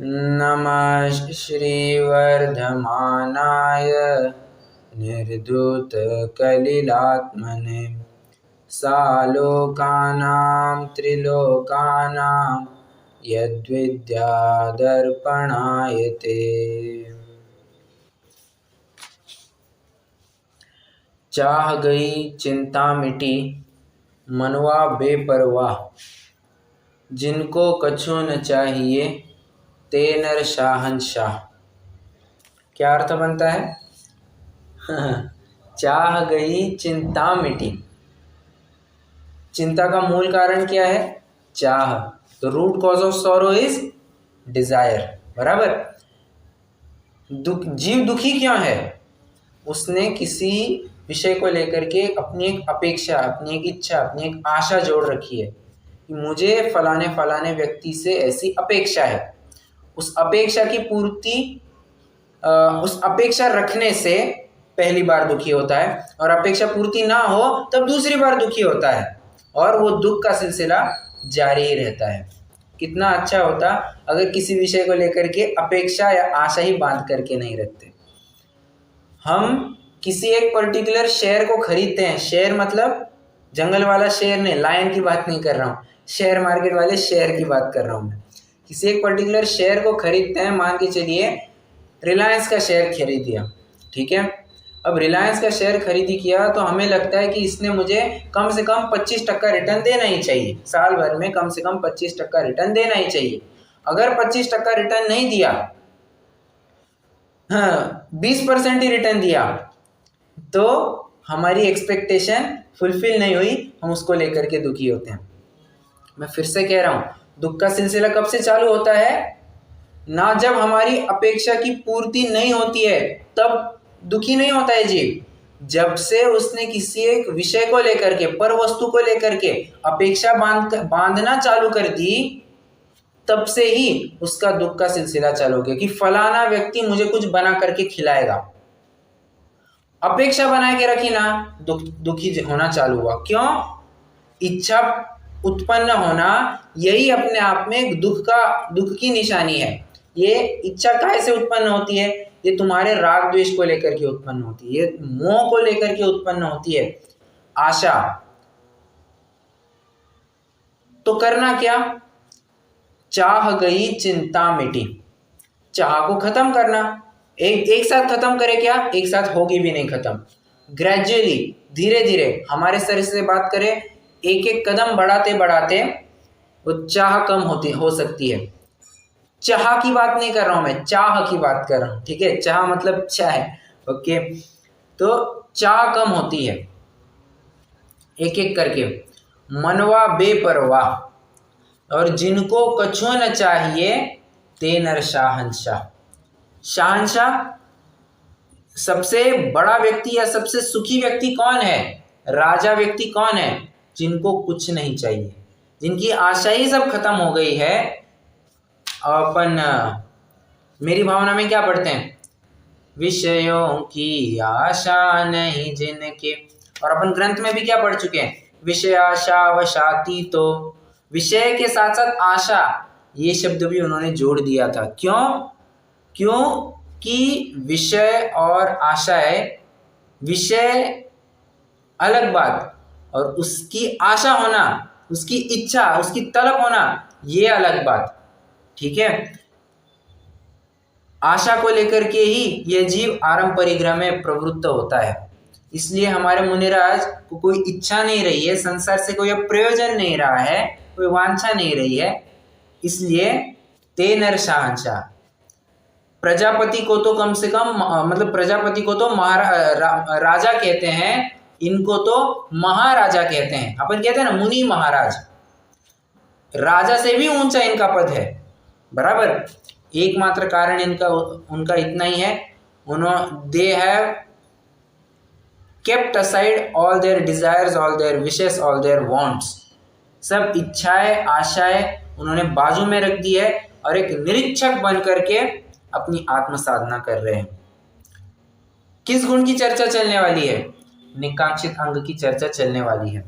नमः श्रीवर्धमानाय निर्धूतकलिलात्मने सालोकानां त्रिलोकानां यद्विद्यादर्पणायते। चाह गई चिंता मिटी, मनवा बेपरवाह, जिनको कछु न चाहिए ते नर शाहनशाह। क्या अर्थ बनता है? चाह गई चिंता मिटी। चिंता का मूल कारण क्या है? चाह। तो root cause of sorrow is desire. बराबर। जीव दुखी क्यों है? उसने किसी विषय को लेकर के अपनी एक अपेक्षा, अपनी एक इच्छा, अपनी एक आशा जोड़ रखी है कि मुझे फलाने फलाने व्यक्ति से ऐसी अपेक्षा है। उस अपेक्षा की पूर्ति, उस अपेक्षा रखने से पहली बार दुखी होता है, और अपेक्षा पूर्ति ना हो तब दूसरी बार दुखी होता है, और वो दुख का सिलसिला जारी ही रहता है। कितना अच्छा होता अगर किसी विषय को लेकर के अपेक्षा या आशा ही बांध करके नहीं रखते। हम किसी एक पर्टिकुलर शेयर को खरीदते हैं, शेयर मतलब जंगल वाला शेयर नहीं, लायन की बात नहीं कर रहा हूँ, शेयर मार्केट वाले शेयर की बात कर रहा हूँ मैं। किसी एक पर्टिकुलर शेयर को खरीदते हैं, मान के चलिए रिलायंस का शेयर खरीद दिया, ठीक है। अब रिलायंस का शेयर खरीदी किया तो हमें लगता है कि इसने मुझे कम से कम 25% रिटर्न देना ही चाहिए, साल भर में कम से कम 25% रिटर्न देना ही चाहिए। अगर 25% रिटर्न नहीं दिया, हाँ 20% ही रिटर्न दिया, तो हमारी एक्सपेक्टेशन फुलफिल नहीं हुई, हम उसको लेकर के दुखी होते हैं। मैं फिर से कह रहा हूं, दुख का सिलसिला कब से चालू होता है? ना जब हमारी अपेक्षा की पूर्ति नहीं होती है तब दुखी नहीं होता है जीव। जब से उसने किसी एक विषय को लेकर के, पर वस्तु को लेकर के अपेक्षा बांधना चालू कर दी, तब से ही उसका दुख का सिलसिला चालू हो गया कि फलाना व्यक्ति मुझे कुछ बना करके खिलाएगा। अपेक्षा बना के रखी ना, दुखी होना चालू हुआ। क्यों? इच्छा उत्पन्न होना यही अपने आप में एक दुख की निशानी है। ये इच्छा काहे से उत्पन्न होती है? ये तुम्हारे राग द्वेष को लेकर के उत्पन्न होती है, ये मोह को लेकर के उत्पन्न होती है, आशा। तो करना क्या? चाह गई चिंता मिटी। चाह को खत्म करना। एक साथ खत्म करे क्या? एक साथ होगी भी नहीं खत्म। ग्रेजुअली, धीरे धीरे हमारे शरीर से बात करें, एक एक कदम बढ़ाते बढ़ाते वो चाह कम हो सकती है। चाह की बात नहीं कर रहा हूं मैं, चाह की बात कर रहा हूं, ठीक है। चाह मतलब चाह, ओके। तो चाह कम होती है एक एक करके। मनवा बेपरवाह, और जिनको कछु न चाहिए ते नर शाहनशाह। शाहनशाह सबसे बड़ा व्यक्ति या सबसे सुखी व्यक्ति कौन है? राजा व्यक्ति कौन है? जिनको कुछ नहीं चाहिए, जिनकी आशा ही सब खत्म हो गई है। अपन मेरी भावना में क्या पढ़ते हैं? विषयों की आशा नहीं जिनके। और अपन ग्रंथ में भी क्या पढ़ चुके हैं? विषय आशा वशाती। तो विषय के साथ साथ आशा, ये शब्द भी उन्होंने जोड़ दिया था। क्यों कि विषय और आशाएं, विषय अलग बात और उसकी आशा होना, उसकी इच्छा, उसकी तलब होना, ये अलग बात, ठीक है। आशा को लेकर के ही यह जीव आरंभ परिग्रह में प्रवृत्त होता है। इसलिए हमारे मुनिराज को कोई इच्छा नहीं रही है, संसार से कोई प्रयोजन नहीं रहा है, कोई वांछा नहीं रही है, इसलिए ते नर शाहनशाह। प्रजापति को तो कम से कम, मतलब प्रजापति को तो राजा कहते हैं, इनको तो महाराजा कहते हैं। अपन कहते हैं ना मुनि महाराज, राजा से भी ऊंचा इनका पद है। बराबर। एकमात्र कारण उनका इतना ही है, they have kept aside all their desires, all their wishes, all their wants। सब इच्छाएं, आशाएं उन्होंने बाजू में रख दी है और एक निरीक्षक बन करके अपनी आत्म साधना कर रहे हैं। किस गुण की चर्चा चलने वाली है? निकांक्षित अंग की चर्चा चलने वाली है।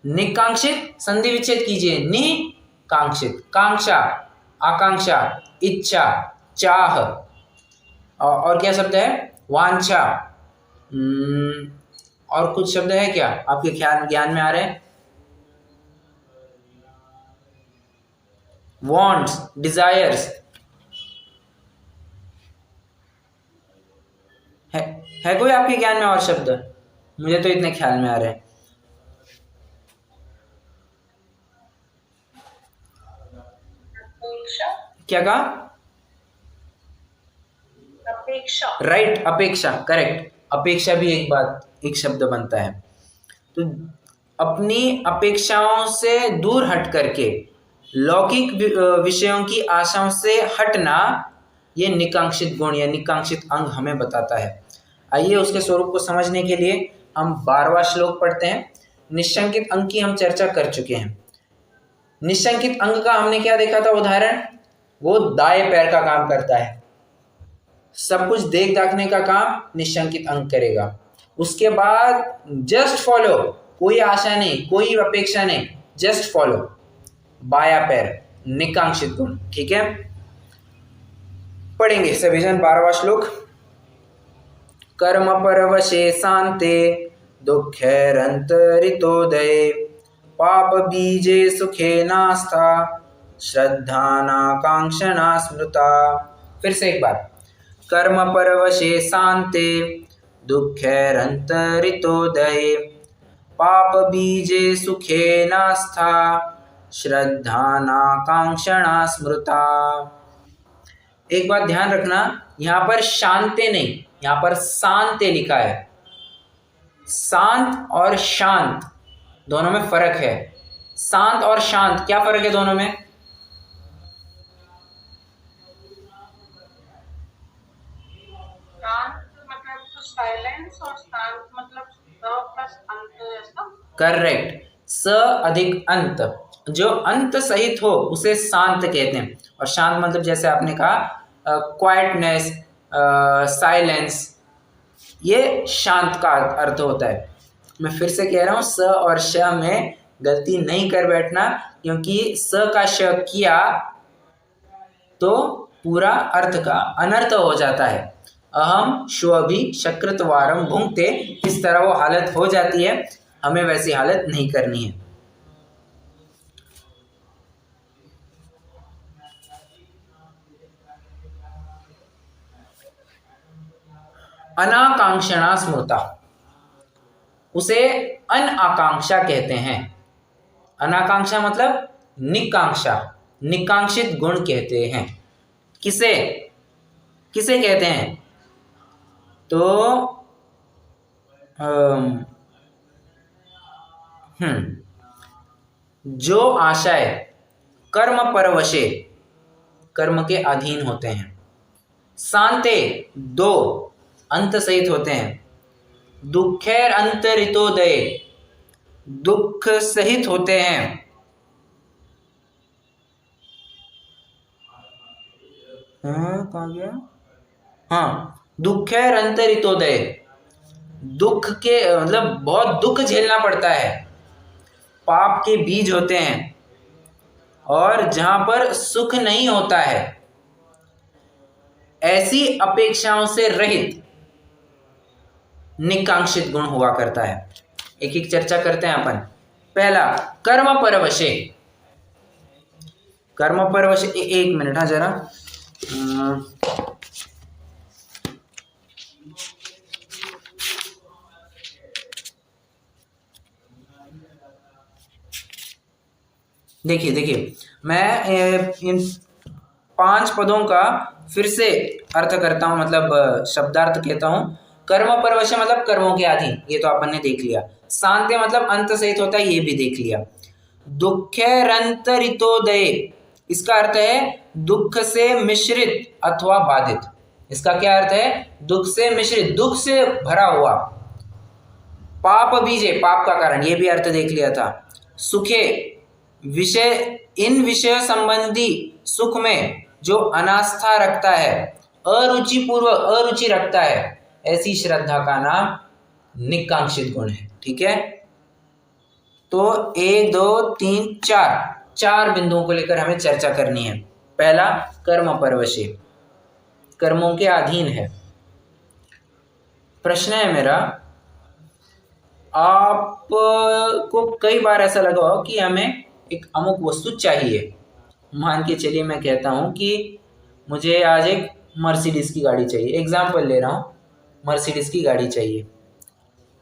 निकांक्षित संधि विच्छेद कीजिए, निकांक्षित, कांक्षा आकांक्षा, इच्छा, चाह, और क्या शब्द है, वांछा। और कुछ शब्द है क्या आपके ख्याल ज्ञान में आ रहे हैं? वॉन्ट्स, डिजायर्स, है कोई आपके ज्ञान में और शब्द? मुझे तो इतने ख्याल में आ रहे हैं। क्या कहा? अपेक्षा। राइट, अपेक्षा, करेक्ट। अपेक्षा भी एक शब्द बनता है। तो अपनी अपेक्षाओं से दूर हट करके लौकिक विषयों की आशाओं से हटना, ये निकांक्षित गुण या निकांक्षित अंग हमें बताता है। आइए उसके स्वरूप को समझने के लिए हम 12वां श्लोक पढ़ते हैं। निशंकित अंग की हम चर्चा कर चुके हैं। निशंकित अंग का हमने क्या देखा था उदाहरण? वो दाएं पैर का काम करता है, सब कुछ देख दाखने का काम निशंकित अंग करेगा। उसके बाद जस्ट फॉलो, कोई आशा नहीं, कोई अपेक्षा नहीं, जस्ट फॉलो, बाया पैर, निकांक्षित गुण। ठीक है, पढ़ेंगे सभी जन 12वां श्लोक। कर्म परवशे शांते दुःखैरन्तरितोदये पाप बीजे सुखे नास्था श्रद्धानाकांक्षणा स्मृता। फिर से एक बार, कर्म परवशे शांते दुःखैरन्तरितोदये पाप बीजे सुखे नास्था श्रद्धानाकांक्षणा स्मृता। एक बात ध्यान रखना, यहाँ पर शांते नहीं, यहाँ पर शांते लिखा है। शांत और शांत दोनों में फर्क है। शांत और शांत, क्या फर्क है दोनों में? शांत मतलब तो साइलेंस और शांत मतलब स प्लस अंत, ऐसा? करेक्ट, स अधिक अंत, जो अंत सहित हो उसे शांत कहते हैं। और शांत मतलब जैसे आपने कहा क्वाइटनेस, साइलेंस, ये शांत का अर्थ होता है। मैं फिर से कह रहा हूँ, स और श में गलती नहीं कर बैठना, क्योंकि स का श किया तो पूरा अर्थ का अनर्थ हो जाता है। अहम श्वभि शकृतवारम भुंक्ते, इस तरह वो हालत हो जाती है, हमें वैसी हालत नहीं करनी है। अनाकांक्षणा स्मृता, उसे अनाकांक्षा कहते हैं। अनाकांक्षा मतलब निकांक्षा, निकांक्षित गुण कहते हैं। किसे किसे कहते हैं? तो जो आशय कर्म परवशे, कर्म के अधीन होते हैं, शांते दो अंत सहित होते हैं, दुःखैर अंतरितोदये दुख सहित होते हैं, कहाँ गया? हाँ, दुःखैर अंतरितोदये, दुख के मतलब बहुत दुख झेलना पड़ता है, पाप के बीज होते हैं, और जहां पर सुख नहीं होता है, ऐसी अपेक्षाओं से रहित निकांक्षित गुण हुआ करता है। एक एक चर्चा करते हैं अपन। पहला, कर्म परवशे। कर्म परवशे, एक मिनट, हाँ जरा, देखिए मैं इन 5 पदों का फिर से अर्थ करता हूं, मतलब शब्दार्थ कहता हूं। कर्म परवश मतलब कर्मों के अधीन, ये तो अपन ने देख लिया। शांति मतलब अंत सहित होता है, ये भी देख लिया। दुःखैरन्तरितोदये, इसका अर्थ है दुख से मिश्रित अथवा बाधित। इसका क्या अर्थ है? दुख से मिश्रित, दुख से भरा हुआ। पाप बीजे, पाप का कारण, ये भी अर्थ देख लिया था। सुखे, विषय, इन विषय संबंधी सुख में जो अनास्था रखता है, अरुचि पूर्वक अरुचि रखता है, ऐसी श्रद्धा का नाम निकांक्षित गुण है। ठीक है, तो 1 2 3 4 बिंदुओं को लेकर हमें चर्चा करनी है। पहला कर्म परवशे, कर्मों के अधीन है। प्रश्न है मेरा, आपको कई बार ऐसा लगा हो कि हमें एक अमुक वस्तु चाहिए। मान के चलिए मैं कहता हूँ कि मुझे आज एक मर्सिडीज़ की गाड़ी चाहिए, एग्जाम्पल ले रहा हूँ, मर्सिडीज़ की गाड़ी चाहिए।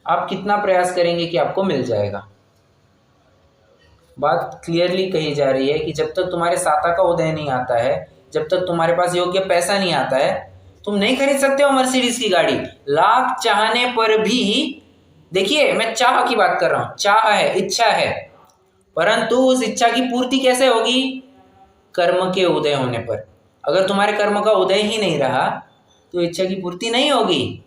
आप कितना प्रयास करेंगे कि आपको मिल जाएगा? बात क्लियरली कही जा रही है कि जब तक तुम्हारे साता का उदय नहीं आता है, जब तक तुम्हारे पास योग्य पैसा नहीं आता है, तुम नहीं खरीद सकते हो मर्सिडीज की गाड़ी। लाख चाहने पर भी, देखिए मैं चाह की बात कर रहा हूँ, चाह है, इच्छा है, परंतु उस इच्छा की पूर्ति कैसे होगी? कर्म के उदय होने पर। अगर तुम्हारे कर्म का उदय ही नहीं रहा तो इच्छा की पूर्ति नहीं होगी।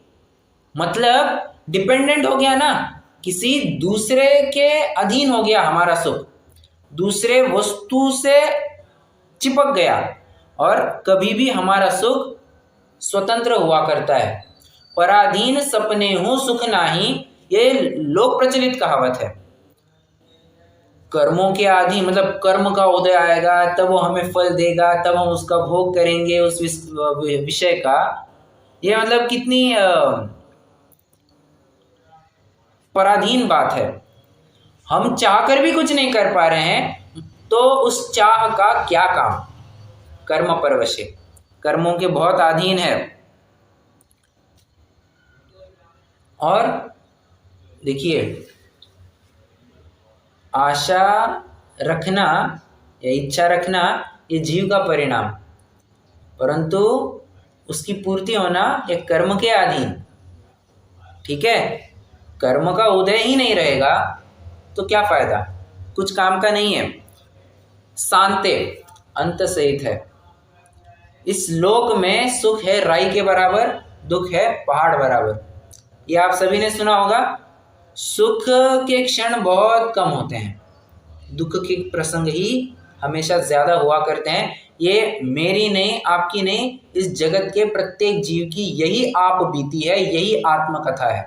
मतलब डिपेंडेंट हो गया ना, किसी दूसरे के अधीन हो गया हमारा सुख, दूसरे वस्तु से चिपक गया, और कभी भी हमारा सुख स्वतंत्र हुआ करता है। पराधीन सपने हूं सुख नाही, ये लोक प्रचलित कहावत है। कर्मों के अधीन मतलब कर्म का उदय आएगा तब वो हमें फल देगा, तब हम उसका भोग करेंगे उस विषय का। ये मतलब कितनी पराधीन बात है। हम चाहकर भी कुछ नहीं कर पा रहे हैं तो उस चाह का क्या काम? कर्म परवशे, कर्मों के बहुत अधीन है। और देखिए, आशा रखना या इच्छा रखना ये जीव का परिणाम, परंतु उसकी पूर्ति होना ये कर्म के अधीन। ठीक है, कर्म का उदय ही नहीं रहेगा तो क्या फायदा? कुछ काम का नहीं है। शांते अंत सहित है। इस लोक में सुख है राई के बराबर, दुख है पहाड़ बराबर। ये आप सभी ने सुना होगा। सुख के क्षण बहुत कम होते हैं, दुख के प्रसंग ही हमेशा ज्यादा हुआ करते हैं। ये मेरी नहीं, आपकी नहीं, इस जगत के प्रत्येक जीव की यही आप बीती है, यही आत्मकथा है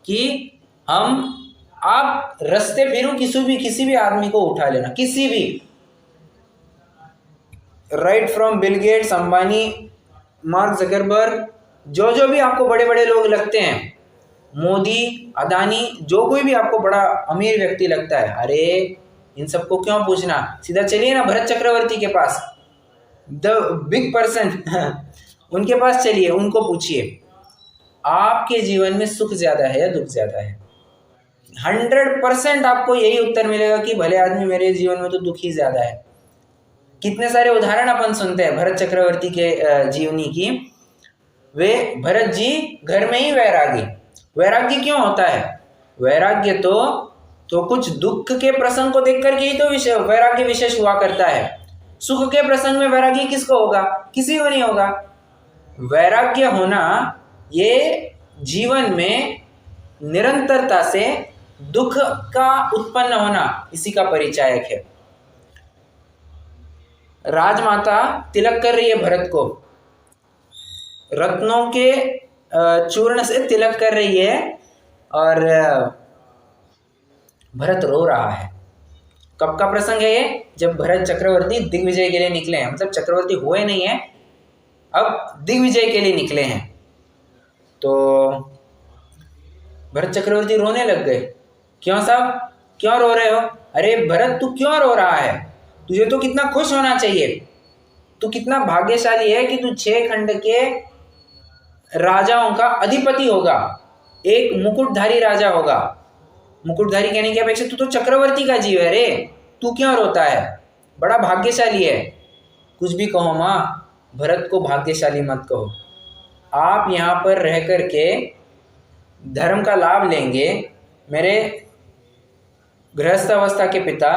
कि आप रास्ते फिरो, किसी भी आदमी को उठा लेना, किसी भी, right from Bill Gates, Ambani, mark Zuckerberg, जो भी आपको बड़े बड़े लोग लगते हैं, मोदी, अदानी, जो कोई भी आपको बड़ा अमीर व्यक्ति लगता है, अरे इन सबको क्यों पूछना, सीधा चलिए ना भरत चक्रवर्ती के पास, द बिग पर्सन उनके पास चलिए, उनको पूछिए आपके जीवन में सुख ज्यादा है या दुख ज्यादा है। 100% आपको यही उत्तर मिलेगा कि भले आदमी मेरे जीवन में तो दुख ही ज्यादा है। कितने सारे उदाहरण अपन सुनते हैं भरत चक्रवर्ती के जीवनी की। वे भरत जी घर में ही वैरागी। वैराग्य क्यों होता है? वैराग्य तो कुछ दुख के प्रसंग को देख करके ही तो वैराग्य विशेष हुआ करता है। सुख के प्रसंग में वैराग्य किसको होगा? किसी को नहीं होगा। वैराग्य होना ये जीवन में निरंतरता से दुख का उत्पन्न होना, इसी का परिचायक है। राजमाता तिलक कर रही है भरत को, रत्नों के चूर्ण से तिलक कर रही है, और भरत रो रहा है। कब का प्रसंग है ये? जब भरत चक्रवर्ती दिग्विजय के लिए निकले हैं, मतलब चक्रवर्ती हुए नहीं है, अब दिग्विजय के लिए निकले हैं। तो भरत चक्रवर्ती रोने लग गए। क्यों साहब, क्यों रो रहे हो? अरे भरत तू क्यों रो रहा है? तुझे तो कितना खुश होना चाहिए, तू कितना भाग्यशाली है कि तू 6 खंड के राजाओं का अधिपति होगा, एक मुकुटधारी राजा होगा। मुकुटधारी कहने की अपेक्षा तू तो चक्रवर्ती का जीव है रे, तू क्यों रोता है? बड़ा भाग्यशाली है। कुछ भी कहो माँ, भरत को भाग्यशाली मत कहो। आप यहाँ पर रह कर के धर्म का लाभ लेंगे। मेरे गृहस्थ अवस्था के पिता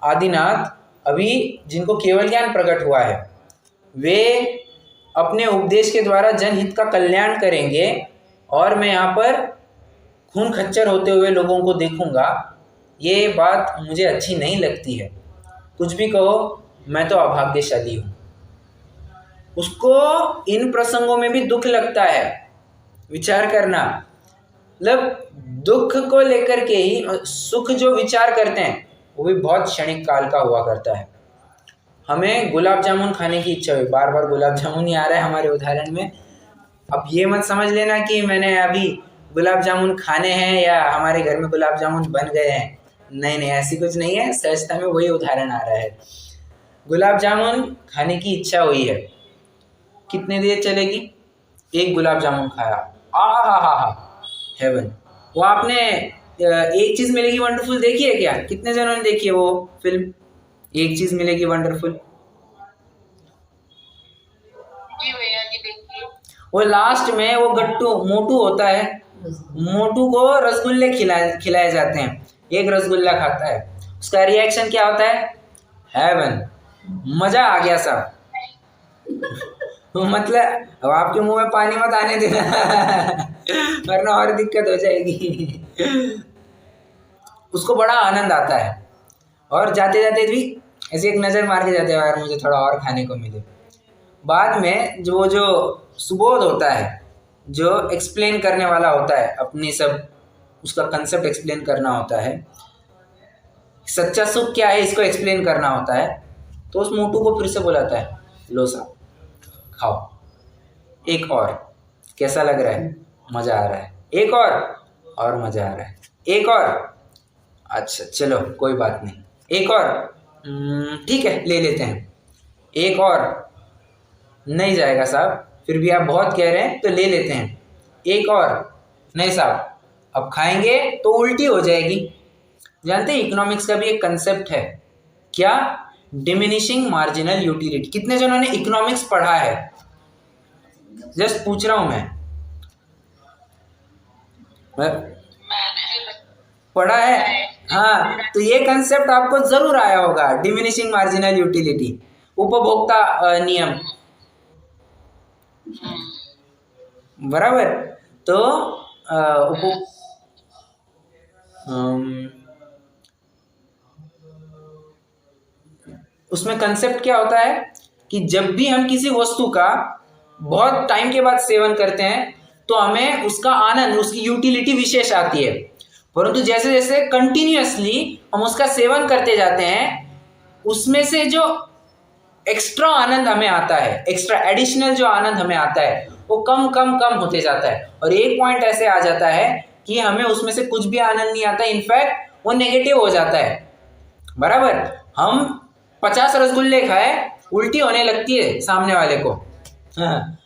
आदिनाथ, अभी जिनको केवल ज्ञान प्रकट हुआ है, वे अपने उपदेश के द्वारा जनहित का कल्याण करेंगे, और मैं यहाँ पर खून खच्चर होते हुए लोगों को देखूंगा। ये बात मुझे अच्छी नहीं लगती है। कुछ भी कहो, मैं तो अभाग्यशाली हूँ। उसको इन प्रसंगों में भी दुख लगता है। विचार करना, मतलब दुख को लेकर के ही सुख जो विचार करते हैं वो भी बहुत क्षणिक काल का हुआ करता है। हमें गुलाब जामुन खाने की इच्छा हुई, बार बार गुलाब जामुन ही आ रहा है हमारे उदाहरण में। अब ये मत समझ लेना कि मैंने अभी गुलाब जामुन खाने हैं या हमारे घर में गुलाब जामुन बन गए हैं, नहीं नहीं, ऐसी कुछ नहीं है, सहजता में वही उदाहरण आ रहा है। गुलाब जामुन खाने की इच्छा हुई है, कितने देर चलेगी? एक गुलाब जामुन खाया, आ हा हा हा, हेवन। वो आपने एक चीज़ मिलेगी वंडरफुल देखी है क्या? कितने जनों ने देखी है वो फिल्म, एक चीज़ मिलेगी वंडरफुल? जी भैया जी देखिए। वो लास्ट में वो गट्टू मोटू होता है, मोटू को रसगुल्ले खिलाए जाते हैं, एक रसगुल्ला खाता है, उसका रिएक्शन क्या होता है? हेवन, मजा आ गया सब। मतलब अब आपके मुंह में पानी मत आने देना वरना और दिक्कत हो जाएगी। उसको बड़ा आनंद आता है और जाते जाते भी ऐसे एक नज़र मार के जाते हैं, यार मुझे थोड़ा और खाने को मिले। बाद में जो सुबोध होता है, जो एक्सप्लेन करने वाला होता है, अपनी सब उसका कंसेप्ट एक्सप्लेन करना होता है, सच्चा सुख क्या है इसको एक्सप्लेन करना होता है, तो उस मोटू को फिर से बुलाता है, लो साहब खाओ, एक और, कैसा लग रहा है? मज़ा आ रहा है, एक और मज़ा आ रहा है, एक और, अच्छा चलो कोई बात नहीं, एक और, ठीक है ले लेते हैं, एक और, नहीं जाएगा साहब, फिर भी आप बहुत कह रहे हैं तो ले लेते हैं, एक और, नहीं साहब अब खाएंगे तो उल्टी हो जाएगी। जानते हैं इकोनॉमिक्स का भी एक कंसेप्ट है, क्या? Diminishing marginal utility. कितने जनों ने इकोनॉमिक्स पढ़ा है? जस्ट पूछ रहा हूं मैं मैंने पढ़ा है? हाँ, तो ये कंसेप्ट आपको जरूर आया होगा, डिमिनिशिंग मार्जिनल यूटिलिटी, उपभोक्ता नियम, बराबर। तो उसमें कंसेप्ट क्या होता है कि जब भी हम किसी वस्तु का बहुत टाइम के बाद सेवन करते हैं तो हमें उसका आनंद, उसकी यूटिलिटी विशेष आती है, परंतु जैसे जैसे कंटिन्यूअसली हम उसका सेवन करते जाते हैं, उसमें से जो एक्स्ट्रा आनंद हमें आता है, एक्स्ट्रा एडिशनल जो आनंद हमें आता है, वो कम कम कम होते जाता है और एक पॉइंट ऐसे आ जाता है कि हमें उसमें से कुछ भी आनंद नहीं आता, इनफैक्ट वो नेगेटिव हो जाता है, बराबर। हम 50 रसगुल्ले खाए, उल्टी होने लगती है सामने वाले को, हाँ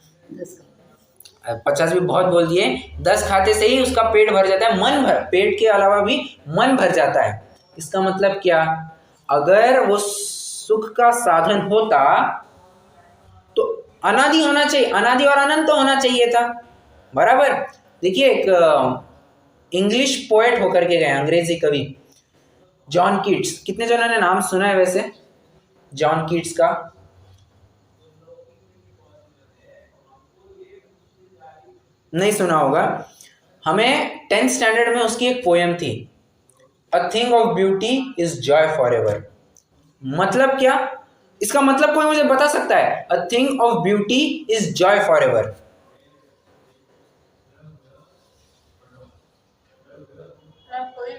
50 भी बहुत बोल दिए, 10 खाते से ही उसका पेट भर जाता है, मन भर, पेट के अलावा भी मन भर जाता है। इसका मतलब क्या? अगर वो सुख का साधन होता तो अनादि होना चाहिए, अनादि और अनंत तो होना चाहिए था, बराबर। देखिए एक इंग्लिश पोएट होकर के गए, अंग्रेजी कवि, जॉन कीट्स। कितने जनों ने नाम सुना है वैसे जॉन कीट्स का? नहीं सुना होगा। हमें 10th स्टैंडर्ड में उसकी एक पोयम थी, a thing of beauty is Joy for ever. मतलब क्या? इसका मतलब कोई मुझे बता सकता है? A thing of beauty is Joy for ever. कोई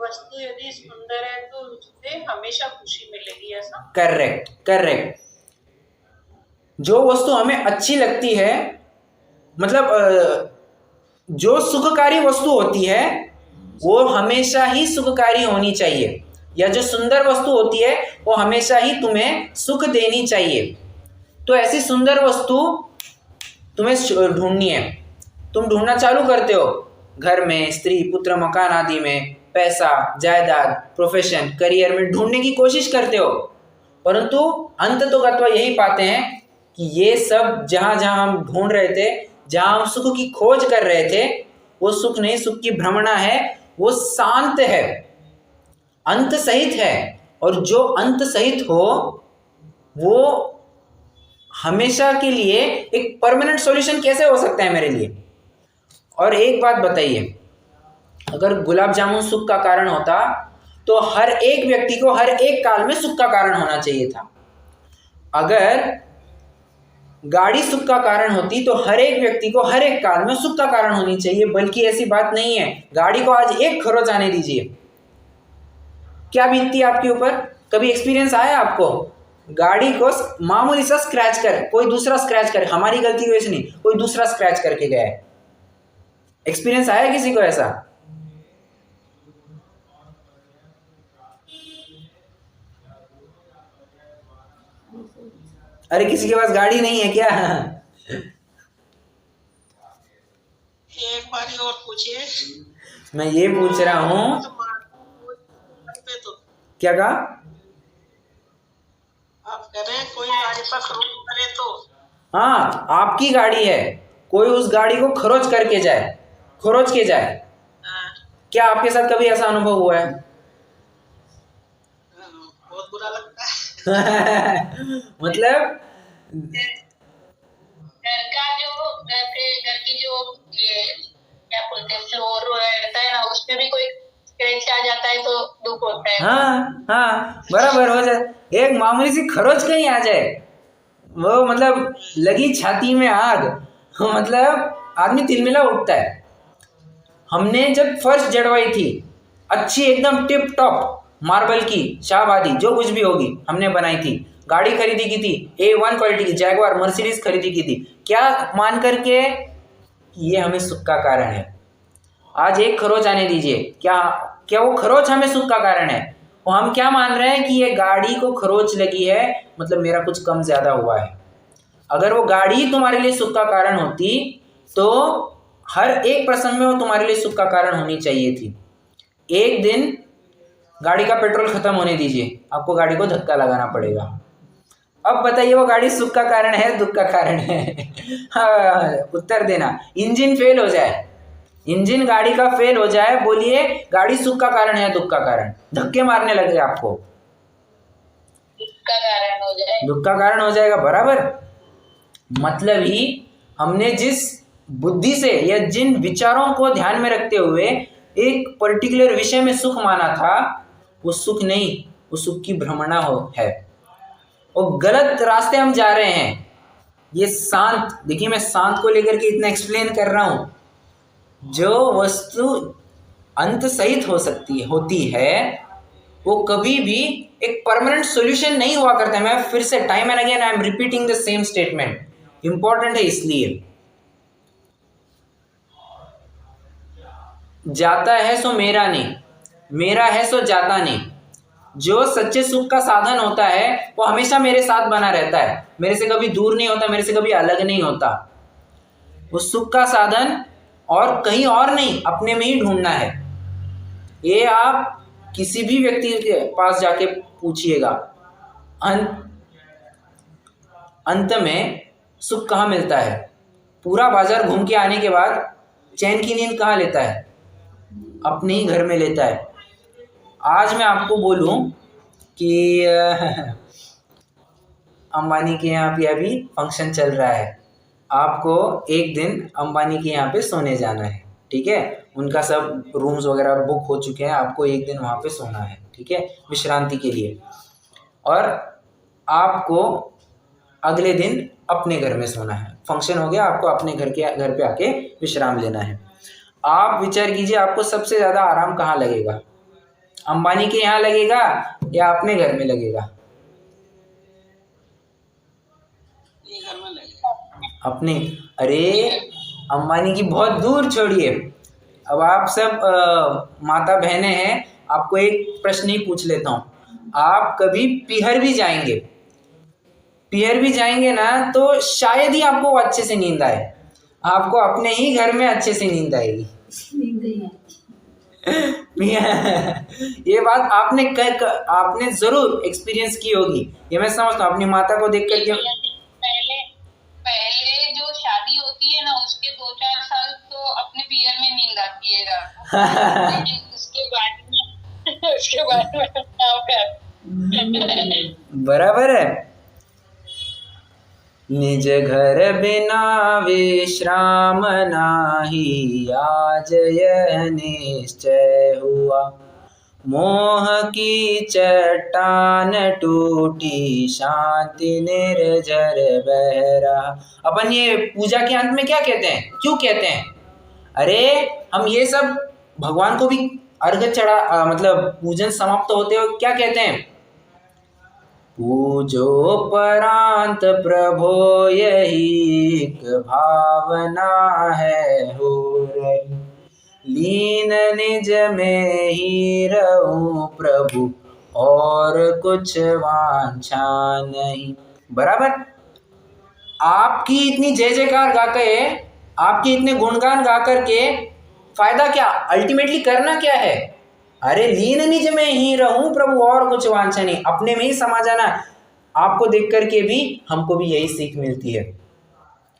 वस्तु यदि सुंदर है तो उससे हमेशा खुशी मिलेगी, ऐसा? Correct correct. जो वस्तु हमें अच्छी लगती है, मतलब जो सुखकारी वस्तु होती है वो हमेशा ही सुखकारी होनी चाहिए, या जो सुंदर वस्तु होती है वो हमेशा ही तुम्हें सुख देनी चाहिए। तो ऐसी सुंदर वस्तु तुम्हें ढूंढनी है, तुम ढूंढना चालू करते हो घर में, स्त्री पुत्र मकान आदि में, पैसा जायदाद प्रोफेशन करियर में ढूंढने की कोशिश करते हो, परंतु अंत तो गत्वा यही पाते हैं कि ये सब जहाँ जहाँ हम ढूंढ रहे थे, जहाँ हम सुख की खोज कर रहे थे, वो सुख नहीं, सुख की भ्रमणा है, वो शांत है, अंत सहित है। और जो अंत सहित हो वो हमेशा के लिए एक परमानेंट सॉल्यूशन कैसे हो सकता है मेरे लिए? और एक बात बताइए, अगर गुलाब जामुन सुख का कारण होता तो हर एक व्यक्ति को हर एक काल में सुख का कारण होना चाहिए था। अगर गाड़ी सुख का कारण होती तो हर एक व्यक्ति को हर एक काल में सुख का कारण होनी चाहिए, बल्कि ऐसी बात नहीं है। गाड़ी को आज एक खरोच आने दीजिए, क्या बीतती है आपके ऊपर? कभी एक्सपीरियंस आया आपको? गाड़ी को मामूली सा स्क्रैच कर, कोई दूसरा स्क्रैच करे, हमारी गलती की वजह से नहीं, कोई दूसरा स्क्रैच करके गया है। एक्सपीरियंस आया किसी को ऐसा? अरे किसी के पास गाड़ी नहीं है क्या? एक बारी और पूछिए। मैं ये पूछ रहा हूँ, तो क्या कहा आप कह रहे हैं कोई गाड़ी पर खरोच करे तो? हाँ, आपकी गाड़ी है, कोई उस गाड़ी को खरोच करके जाए, खरोच के जाए, हाँ, क्या आपके साथ कभी ऐसा अनुभव हुआ है? बहुत बुरा लगता है। मतलब घर की जो ये क्या बोलते हैं फ्लोर रहता है ना, उस पे भी कोई स्क्रैच आ जाता है तो दुख होता है। हाँ हाँ, बराबर हो जाए। एक मामूली सी खरोच कहीं आ जाए, वो मतलब लगी छाती में आग, मतलब आदमी तिलमिला उठता है। हमने जब फर्श जड़वाई थी, अच्छी एकदम टिप टॉप मार्बल की शाहबादी जो कुछ भी होगी हमने बनाई थी, गाड़ी खरीदी की थी A1 क्वालिटी की, जैगवार मर्सिडीज खरीदी की थी, क्या मान करके ये हमें सुख का कारण है। आज एक खरोच आने दीजिए, क्या क्या वो खरोच हमें सुख का कारण है? वो हम क्या मान रहे हैं कि ये गाड़ी को खरोच लगी है मतलब मेरा कुछ कम ज्यादा हुआ है। अगर वो गाड़ी तुम्हारे लिए सुख का कारण होती तो हर एक प्रसंग में वो तुम्हारे लिए सुख का कारण होनी चाहिए थी। एक दिन गाड़ी का पेट्रोल खत्म होने दीजिए, आपको गाड़ी को धक्का लगाना पड़ेगा। अब बताइए वो गाड़ी सुख का कारण है दुख का कारण है? हाँ, उत्तर देना। इंजन फेल हो जाए, इंजन गाड़ी का फेल हो जाए, बोलिए गाड़ी सुख का कारण है दुख का कारण? धक्के मारने लगे आपको, दुख का कारण हो जाए, दुख का कारण हो जाएगा, बराबर। मतलब ही हमने जिस बुद्धि से या जिन विचारों को ध्यान में रखते हुए एक पर्टिकुलर विषय में सुख माना था, वो सुख नहीं, वो सुख की भ्रमणा है। वो गलत रास्ते हम जा रहे हैं। ये शांत, देखिए मैं शांत को लेकर के इतना एक्सप्लेन कर रहा हूं, जो वस्तु अंत सहित हो सकती होती है वो कभी भी एक परमानेंट सॉल्यूशन नहीं हुआ करता है। मैं फिर से time and again I am repeating the same statement, important है इसलिए। जाता है सो मेरा नहीं, मेरा है सो जाता नहीं। जो सच्चे सुख का साधन होता है वो हमेशा मेरे साथ बना रहता है, मेरे से कभी दूर नहीं होता, मेरे से कभी अलग नहीं होता। वो सुख का साधन और कहीं और नहीं, अपने में ही ढूंढना है। ये आप किसी भी व्यक्ति के पास जाके पूछिएगा, अंत में सुख कहाँ मिलता है? पूरा बाजार घूम के आने के बाद चैन की नींद कहाँ लेता है? अपने ही घर में लेता है। आज मैं आपको बोलूं कि अंबानी के यहाँ पे अभी फंक्शन चल रहा है, आपको एक दिन अंबानी के यहाँ पे सोने जाना है, ठीक है? उनका सब रूम्स वगैरह बुक हो चुके हैं, आपको एक दिन वहाँ पे सोना है, ठीक है, विश्रांति के लिए। और आपको अगले दिन अपने घर में सोना है, फंक्शन हो गया, आपको अपने घर पे आके विश्राम लेना है। आप विचार कीजिए आपको सबसे ज़्यादा आराम कहाँ लगेगा? अंबानी के यहाँ लगेगा या अपने घर में लगेगा? ये घर में लगेगा अपने। अरे अंबानी की बहुत दूर छोड़िए, अब आप सब माता बहनें हैं, आपको एक प्रश्न ही पूछ लेता हूँ। आप कभी पीहर भी जाएंगे, पीहर भी जाएंगे ना, तो शायद ही आपको अच्छे से नींद आए, आपको अपने ही घर में अच्छे से नींद आएगी। ये बात आपने जरूर एक्सपीरियंस की होगी, ये मैं समझता हूँ। अपनी माता को देख करके पहले जो शादी होती है ना, उसके 2-4 साल तो अपने पीयर में नींद आती है, लेकिन उसके बाद में बराबर है। निज घर बिना विश्राम नाही, आज यह निश्चय हुआ, मोह की चट्टान टूटी, शांति निर्झर बह रहा। अपन ये पूजा के अंत में क्या कहते हैं, क्यों कहते हैं? अरे हम ये सब भगवान को भी अर्घ चढ़ा मतलब पूजन समाप्त होते हो क्या कहते हैं? पूजो परांत प्रभो यही एक भावना है हो रही, लीन निज में ही रहूं प्रभु और कुछ वांछा नहीं। बराबर। आपकी इतनी जय जयकार गा के, आपके इतने गुणगान गा करके फायदा क्या? अल्टीमेटली करना क्या है? अरे लीन निज में ही रहूं प्रभु और कुछ वांछा नहीं, अपने में ही समा जाना। आपको देख करके भी हमको भी यही सीख मिलती है।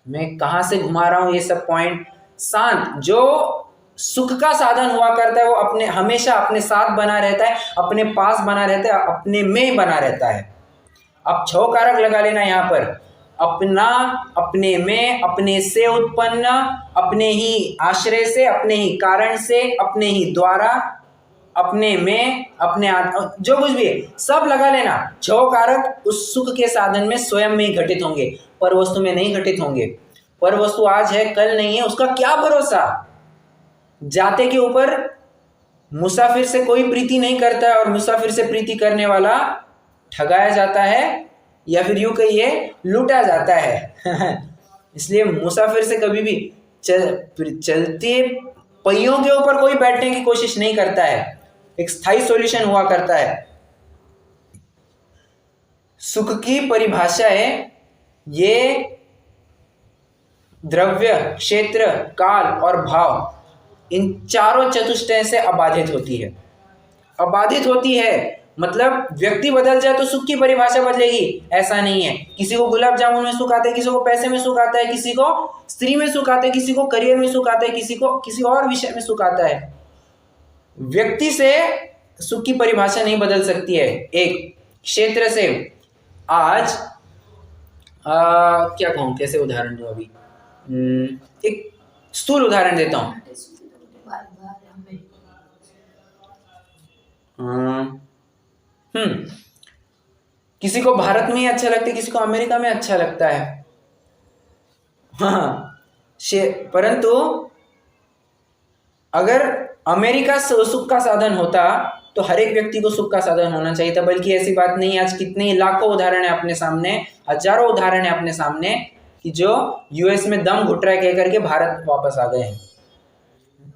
मैं कहाँ से घुमा रहा हूं ये सब पॉइंट? शांत जो सुख का साधन हुआ करता है वो अपने हमेशा अपने साथ बना रहता है, अपने पास बना रहता है, अपने में बना रहता है। अब 6 कारक लगा लेना यहाँ पर। अपना, अपने में, अपने से उत्पन्न, अपने ही आश्रय से, अपने ही कारण से, अपने ही द्वारा, अपने में, अपने जो कुछ भी है सब लगा लेना। 6 कारक उस सुख के साधन में स्वयं में ही घटित होंगे, पर वस्तु में नहीं घटित होंगे। पर वस्तु आज है कल नहीं है, उसका क्या भरोसा? जाते के ऊपर मुसाफिर से कोई प्रीति नहीं करता है और मुसाफिर से प्रीति करने वाला ठगाया जाता है या फिर यूं कहिए लूटा जाता है। इसलिए मुसाफिर से कभी भी चलते पहियों के ऊपर कोई बैठने की कोशिश नहीं करता है, एक स्थायी सॉल्यूशन हुआ करता है। सुख की परिभाषा है ये द्रव्य, क्षेत्र, काल और भाव, इन चारों चतुष्टय से अबाधित होती है। अबाधित होती है मतलब व्यक्ति बदल जाए तो सुख की परिभाषा बदलेगी, ऐसा नहीं है। किसी को गुलाब जामुन में सुख आता है, किसी को पैसे में सुख आता है, किसी को स्त्री में सुख आता है, किसी को करियर में सुख आता है, किसी को किसी और विषय में सुख आता है। व्यक्ति से सुख की परिभाषा नहीं बदल सकती है। एक क्षेत्र से आज क्या कहूं, कैसे उदाहरण दूं? अभी एक स्थूल उदाहरण देता हूं। किसी को भारत में ही अच्छा लगता है, किसी को अमेरिका में अच्छा लगता है। हाँ, परंतु अगर अमेरिका सुख का साधन होता तो हर एक व्यक्ति को सुख का साधन होना चाहिए था, बल्कि ऐसी बात नहीं। आज कितने लाखों उदाहरण है अपने सामने, हजारों उदाहरण है अपने सामने कि जो यूएस में दम घुट रहा है कह करके भारत वापस आ गए हैं।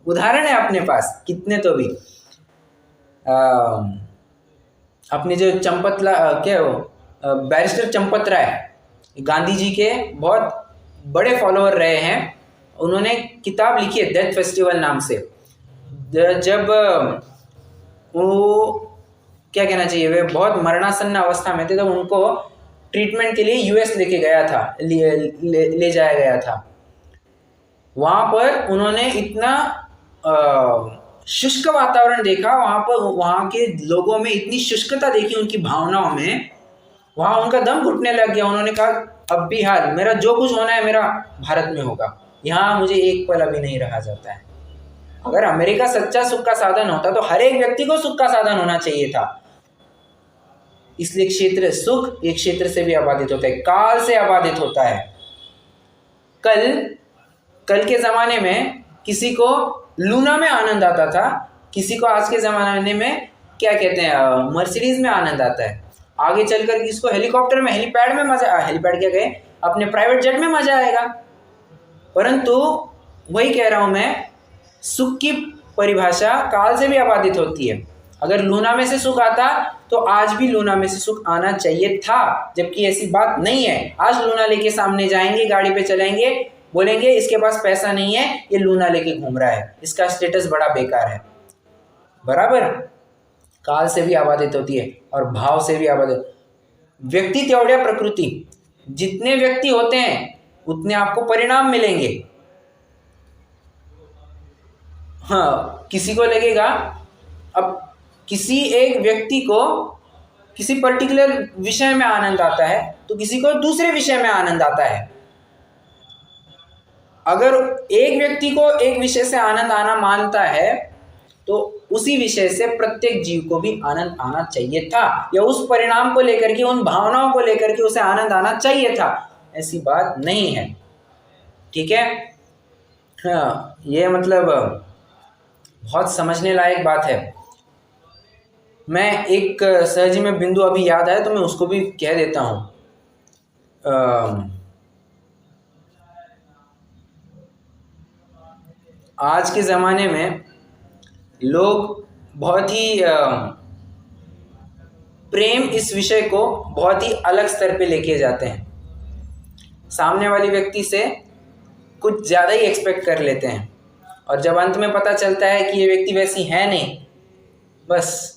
उदाहरण है अपने पास कितने। तो भी अपने जो बैरिस्टर चंपत राय, गांधी जी के बहुत बड़े फॉलोअर रहे हैं। उन्होंने किताब लिखी है डेथ फेस्टिवल नाम से। जब वो क्या कहना चाहिए, वे बहुत मरणासन्न अवस्था में थे, तो उनको ट्रीटमेंट के लिए यूएस लेके गया था, ले जाया गया था। वहाँ पर उन्होंने इतना शुष्क वातावरण देखा, वहाँ के लोगों में इतनी शुष्कता देखी, उनकी भावनाओं में, वहाँ उनका दम घुटने लग गया। उन्होंने कहा अब भी हाल मेरा जो कुछ होना है मेरा भारत में होगा, यहाँ मुझे एक पल अभी नहीं रहा जाता है। अगर अमेरिका सच्चा सुख का साधन होता तो हर एक व्यक्ति को सुख का साधन होना चाहिए था। इसलिए क्षेत्र सुख एक क्षेत्र से भी अबाधित होता है, काल से अबाधित होता है। कल के जमाने में किसी को लूना में आनंद आता था, किसी को आज के जमाने में क्या कहते हैं मर्सिडीज में आनंद आता है। आगे चलकर किसको हेलीकॉप्टर में, हेलीपैड में मजा, हेलीपैड क्या कहे, अपने प्राइवेट जेट में मजा आएगा। परंतु वही कह रहा हूं मैं, सुख की परिभाषा काल से भी अबाधित होती है। अगर लूना में से सुख आता तो आज भी लूना में से सुख आना चाहिए था, जबकि ऐसी बात नहीं है। आज लूना लेके सामने जाएंगे, गाड़ी पे चलेंगे, बोलेंगे इसके पास पैसा नहीं है, ये लूना लेके घूम रहा है, इसका स्टेटस बड़ा बेकार है। बराबर। काल से भी अबाधित होती है और भाव से भी अबाधित। व्यक्ति तेवढ्या प्रकृति, जितने व्यक्ति होते हैं उतने आपको परिणाम मिलेंगे। हाँ, किसी को लगेगा, अब किसी एक व्यक्ति को किसी पर्टिकुलर विषय में आनंद आता है तो किसी को दूसरे विषय में आनंद आता है। अगर एक व्यक्ति को एक विषय से आनंद आना मानता है तो उसी विषय से प्रत्येक जीव को भी आनंद आना चाहिए था, या उस परिणाम को लेकर के, उन भावनाओं को लेकर के उसे आनंद आना चाहिए था। ऐसी बात नहीं है। ठीक है। हाँ, ये मतलब बहुत समझने लायक बात है। मैं एक सहजी में बिंदु अभी याद आया तो मैं उसको भी कह देता हूँ। आज के ज़माने में लोग बहुत ही प्रेम इस विषय को बहुत ही अलग स्तर पे लेके जाते हैं। सामने वाली व्यक्ति से कुछ ज़्यादा ही एक्सपेक्ट कर लेते हैं और जब अंत में पता चलता है कि ये व्यक्ति वैसी है नहीं, बस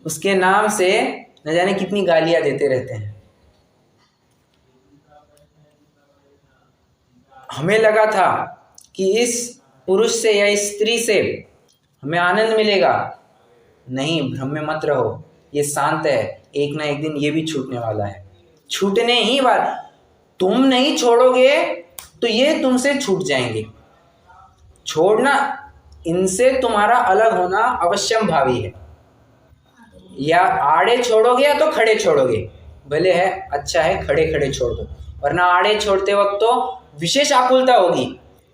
उसके नाम से न जाने कितनी गालियाँ देते रहते हैं। हमें लगा था कि इस पुरुष से या इस स्त्री से हमें आनंद मिलेगा, नहीं, भ्रम में मत रहो, ये शांत है, एक ना एक दिन ये भी छूटने वाला है। छूटने ही वाला, तुम नहीं छोड़ोगे तो ये तुमसे छूट जाएंगे। छोड़ना, इनसे तुम्हारा अलग होना अवश्यम भावी है। या आड़े छोड़ोगे या तो खड़े छोड़ोगे, भले है अच्छा है खड़े खड़े छोड़ दो, वरना आड़े छोड़ते वक्त तो विशेष आकुलता होगी।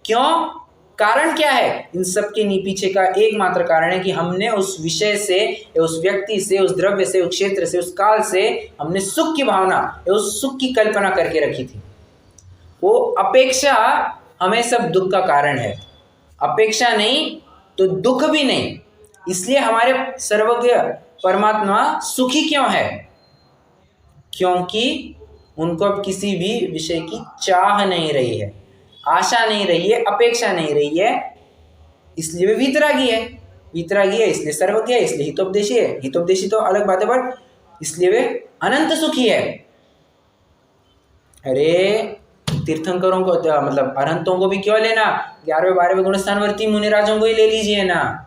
क्यों? कारण क्या है? इन सब के पीछे का एकमात्र कारण है कि हमने उस विषय से, उस व्यक्ति से, उस द्रव्य से, उस क्षेत्र से, उस काल से हमने सुख की भावना, उस सुख की कल्पना करके रखी थी। वो अपेक्षा हमें सब दुख का कारण है। अपेक्षा नहीं तो दुख भी नहीं। इसलिए हमारे सर्वज्ञ परमात्मा सुखी क्यों है? क्योंकि उनको अब किसी भी विषय की चाह नहीं रही है, आशा नहीं रही है, अपेक्षा नहीं रही है, इसलिए वे वीतरागी है। वीतरागी है इसलिए सर्वज्ञ है, इसलिए हितोपदेशी है। हितोपदेशी तो अलग बात है, बट इसलिए वे अनंत सुखी है। अरे तीर्थंकरों को, मतलब अरहंतों को भी क्यों लेना, 11वें 12वें गुणस्थानवर्ती मुनिराजों को ही ले लीजिए ना,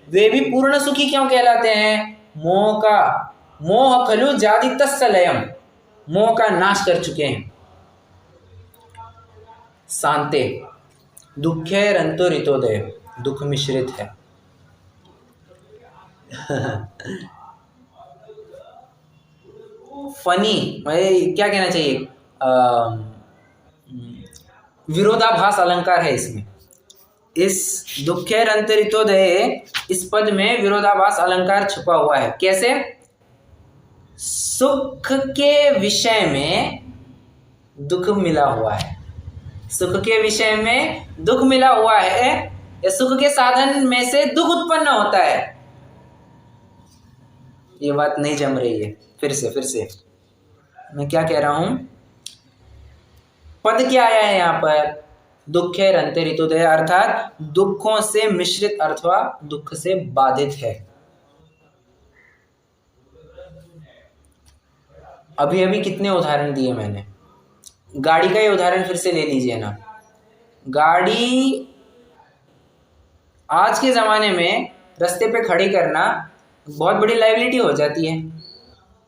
वे भी पूर्ण सुखी क्यों कहलाते हैं? मोह खलु जाति तत्सलयम, मोह का नाश कर चुके हैं। शांते दुखे रंतो रितोदय, दुख मिश्रित है। फनी, क्या कहना चाहिए, विरोधाभास अलंकार है इसमें। इस दुखेर अंतरितोदय, इस पद में विरोधाभास अलंकार छुपा हुआ है। कैसे? सुख के विषय में दुख मिला हुआ है, सुख के विषय में दुख मिला हुआ है, या सुख के साधन में से दुख उत्पन्न होता है। ये बात नहीं जम रही है। फिर से मैं क्या कह रहा हूं, पद क्या आया है यहाँ पर? दुखे रंते ऋतुदय, अर्थात दुखों से मिश्रित अथवा दुख से बाधित है। अभी कितने उदाहरण दिए मैंने। गाड़ी का ही उदाहरण फिर से ले लीजिए ना। गाड़ी आज के ज़माने में रास्ते पे खड़ी करना बहुत बड़ी लायबिलिटी हो जाती है।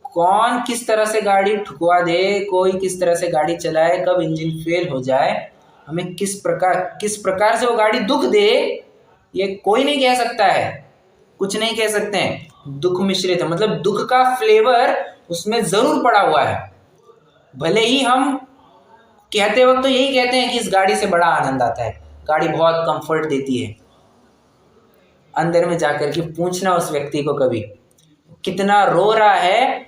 कौन किस तरह से गाड़ी ठुकवा दे, कोई किस तरह से गाड़ी चलाए, कब इंजन फेल हो जाए, हमें किस प्रकार से वो गाड़ी दुख दे, ये कोई नहीं कह सकता है, कुछ नहीं कह सकते हैं। दुख मिश्रित है, मतलब दुख का फ्लेवर उसमें ज़रूर पड़ा हुआ है। भले ही हम कहते वक्त तो यही कहते हैं कि इस गाड़ी से बड़ा आनंद आता है, गाड़ी बहुत कंफर्ट देती है। अंदर में जाकर के पूछना उस व्यक्ति को कभी, कितना रो रहा है,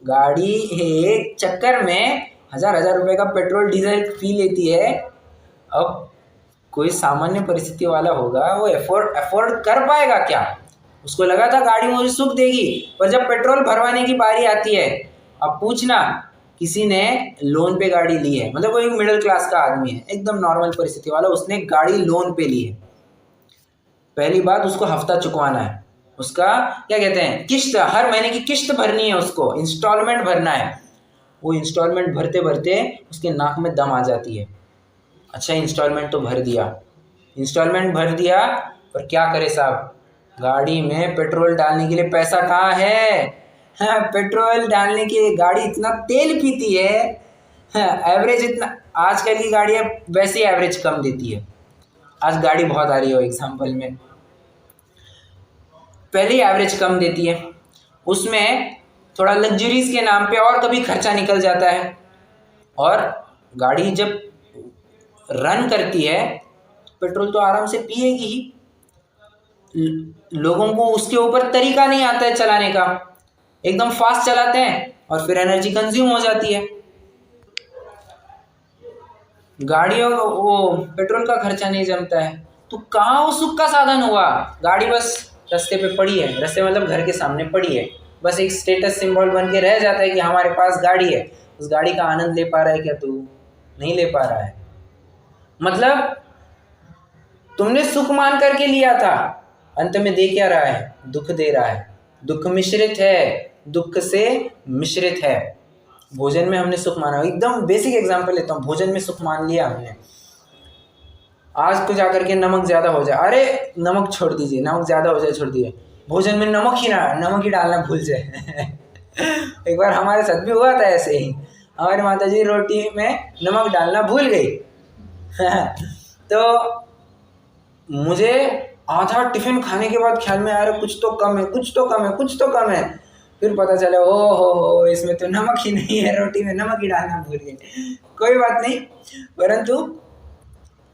गाड़ी एक चक्कर में 1000 रुपए का पेट्रोल डीजल पी लेती है। अब कोई सामान्य परिस्थिति वाला होगा, वो अफोर्ड कर पाएगा क्या? उसको लगा था गाड़ी मुझे सुख देगी, पर जब पेट्रोल भरवाने की बारी आती है, अब पूछना, किसी ने लोन पे गाड़ी ली है, मतलब कोई मिडिल क्लास का आदमी है, एकदम नॉर्मल परिस्थिति वाला, उसने गाड़ी लोन पे ली है। पहली बात, उसको हफ्ता चुकवाना है, उसका क्या कहते हैं, किस्त, हर महीने की किस्त भरनी है, उसको इंस्टॉलमेंट भरना है। वो इंस्टॉलमेंट भरते भरते उसके नाक में दम आ जाती है। अच्छा, इंस्टॉलमेंट तो भर दिया, इंस्टॉलमेंट भर दिया, पर क्या करे साहब, गाड़ी में पेट्रोल डालने के लिए पैसा कहाँ है? हाँ, पेट्रोल डालने के लिए गाड़ी इतना तेल पीती है, हाँ, एवरेज इतना, आजकल की गाड़ियाँ वैसे ही एवरेज कम देती है। आज गाड़ी बहुत आ रही हो एग्जाम्पल में, पहले ही एवरेज कम देती है, उसमें थोड़ा लग्जरीज के नाम पे और कभी खर्चा निकल जाता है। और गाड़ी जब रन करती है पेट्रोल तो आराम से पिएगी ही, लोगों को उसके ऊपर तरीका नहीं आता है चलाने का, एकदम फास्ट चलाते हैं और फिर एनर्जी कंज्यूम हो जाती है। गाड़ियों वो पेट्रोल का खर्चा नहीं जमता है, तो कहाँ वो सुख का साधन हुआ? गाड़ी बस रास्ते पे पड़ी है, रास्ते मतलब घर के सामने पड़ी है, बस एक स्टेटस सिंबल बन के रह जाता है कि हमारे पास गाड़ी है। उस गाड़ी का आनंद ले पा रहा है क्या तू? नहीं ले पा रहा है। मतलब तुमने सुख मान करके लिया था, अंत में दे क्या रहा है? दुख दे रहा है। दुख मिश्रित है, दुख से मिश्रित है। भोजन में हमने सुख माना, एकदम बेसिक एग्जांपल लेता हूँ, भोजन में सुख मान लिया हमने, आज तो जाकर के नमक ज़्यादा हो जाए, अरे नमक छोड़ दीजिए, नमक ज़्यादा हो जाए छोड़ दीजिए, भोजन में नमक ही डालना भूल जाए। एक बार हमारे साथ भी हुआ था ऐसे ही, हमारी माता जी रोटी में नमक डालना भूल गई। तो मुझे आधा टिफिन खाने के बाद ख्याल में आ रहा कुछ तो कम है, कुछ तो कम है, कुछ तो कम है। फिर पता चला ओ हो इसमें तो नमक ही नहीं है, रोटी में नमक ही डालना भूल गए। कोई बात नहीं, परंतु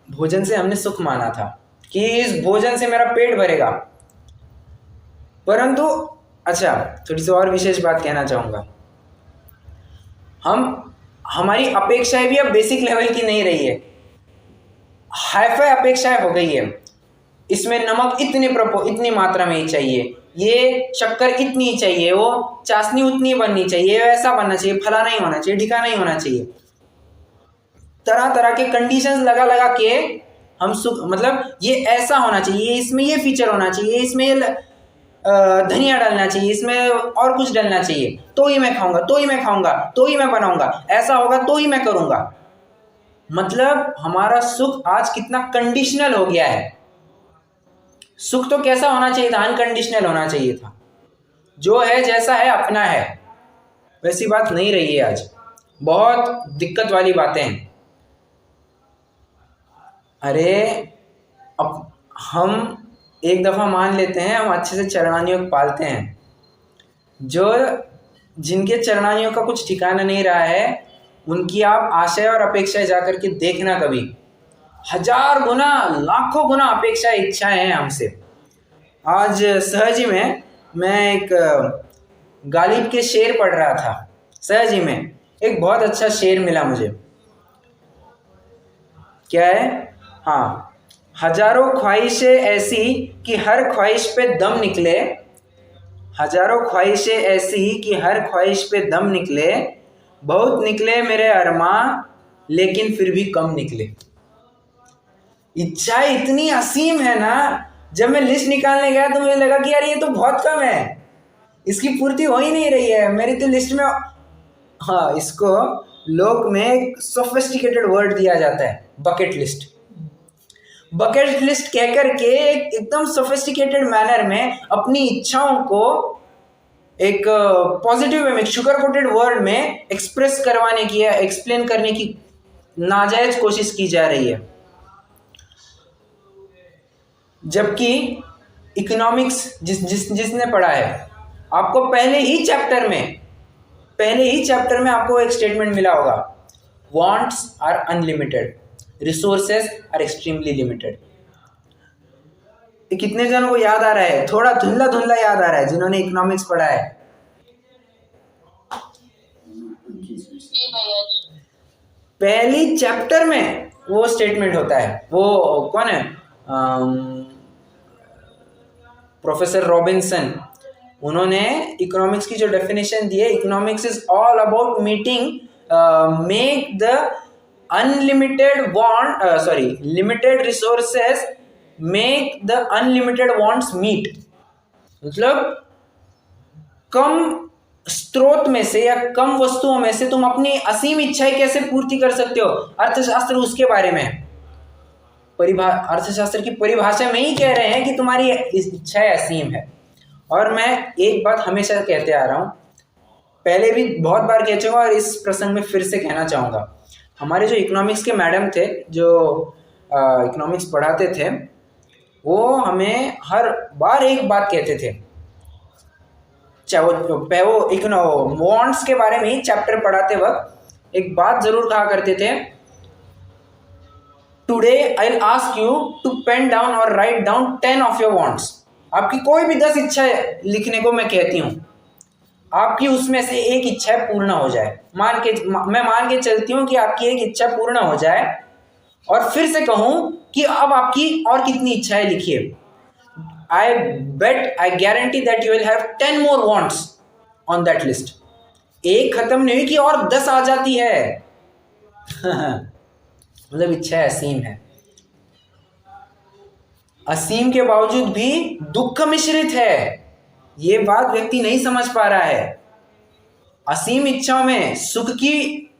भोजन से हमने सुख माना था कि इस भोजन से मेरा पेट भरेगा। परंतु अच्छा, थोड़ी सी और विशेष बात कहना चाहूँगा, हमारी अपेक्षाएं भी अब बेसिक लेवल की नहीं रही है, हाईफाई अपेक्षाएं हो गई है। इसमें नमक इतनी मात्रा में ही चाहिए, ये शक्कर इतनी ही चाहिए, वो चाशनी उतनी बननी चाहिए, वैसा बनना चाहिए, फलाना ही होना चाहिए, ढिकाना ही होना चाहिए। तरह तरह के कंडीशंस लगा लगा के हम सुख, मतलब ये ऐसा होना चाहिए, इसमें ये फीचर होना चाहिए, इसमें धनिया डालना चाहिए, इसमें और कुछ डालना चाहिए, तो ही मैं खाऊंगा, तो ही मैं खाऊंगा, तो ही मैं बनाऊंगा, ऐसा होगा तो ही मैं करूंगा। मतलब हमारा सुख आज कितना कंडीशनल हो गया है। सुख तो कैसा होना चाहिए था? अनकंडीशनल होना चाहिए था, जो है जैसा है अपना है, वैसी बात नहीं रही है आज। बहुत दिक्कत वाली बातें हैं। अरे अब हम एक दफ़ा मान लेते हैं हम अच्छे से चरणानियों को पालते हैं, जो जिनके चरणानियों का कुछ ठिकाना नहीं रहा है, उनकी आप आशय और अपेक्षाएं जाकर के देखना, कभी 1000 गुना लाखों गुना अपेक्षा इच्छाएं हैं हमसे। आज सहज ही में मैं एक गालिब के शेर पढ़ रहा था, सहज ही में एक बहुत अच्छा शेर मिला मुझे। क्या है? हाँ, हजारों ख्वाहिशें ऐसी कि हर ख्वाहिश पे दम निकले, हजारों ख्वाहिशें ऐसी कि हर ख्वाहिश पे दम निकले, बहुत निकले मेरे अरमां लेकिन फिर भी कम निकले। इच्छा इतनी असीम है ना, जब मैं लिस्ट निकालने गया तो मुझे लगा कि यार ये तो बहुत कम है, इसकी पूर्ति हो ही नहीं रही है मेरी तो लिस्ट में। हाँ, इसको लोक में एक सोफिस्टिकेटेड वर्ड दिया जाता है, बकेट लिस्ट। बकेट लिस्ट कह करके एकदम सोफिस्टिकेटेड मैनर में अपनी इच्छाओं को एक पॉजिटिव वे में, शुगर कोटेड वर्ड में एक्सप्रेस करवाने की या एक्सप्लेन करने की नाजायज कोशिश की जा रही है। जबकि इकोनॉमिक्स जिसने पढ़ा है, आपको पहले ही चैप्टर में आपको एक स्टेटमेंट मिला होगा, wants are unlimited, resources are extremely limited. कितने जनों को याद आ रहा है? थोड़ा धुंधला धुंधला याद आ रहा है जिन्होंने इकोनॉमिक्स पढ़ा है। पहली चैप्टर में वो स्टेटमेंट होता है। वो कौन है? प्रोफेसर रॉबिन्सन, उन्होंने इकोनॉमिक्स की जो डेफिनेशन दी है, economics is all about make the unlimited limited resources make the unlimited wants meet. मतलब कम स्रोत में से या कम वस्तुओं में से तुम अपनी असीम इच्छाएं कैसे पूर्ति कर सकते हो। अर्थशास्त्र उसके बारे में, अर्थशास्त्र की परिभाषा में ही कह रहे हैं कि तुम्हारी इच्छाएं असीम है। और मैं एक बात हमेशा कहते आ रहा हूँ, पहले भी बहुत बार कह चुका और इस प्रसंग में फिर से कहना चाहूँगा। हमारे जो इकोनॉमिक्स के मैडम थे, जो इकोनॉमिक्स पढ़ाते थे, वो हमें हर बार एक बात कहते थे, चाहे वो वांट्स के बारे में ही चैप्टर पढ़ाते वक्त एक बात जरूर कहा करते थे, today I will ask you to pen down और write down 10 of your wants. आपकी कोई भी 10 इच्छा लिखने को मैं कहती हूँ, आपकी उसमें से एक इच्छा पूर्ण हो जाए, मैं मान के चलती हूँ कि आपकी एक इच्छा पूर्ण हो जाए, और फिर से कहूँ कि अब आपकी और कितनी इच्छाएं लिखिए, I bet, I guarantee that you will have 10 more wants on that list. एक खत्म नहीं हुई कि और 10 आ जाती है। मतलब इच्छा असीम है, असीम के बावजूद भी दुख मिश्रित है। ये बात व्यक्ति नहीं समझ पा रहा है। असीम इच्छाओं में सुख की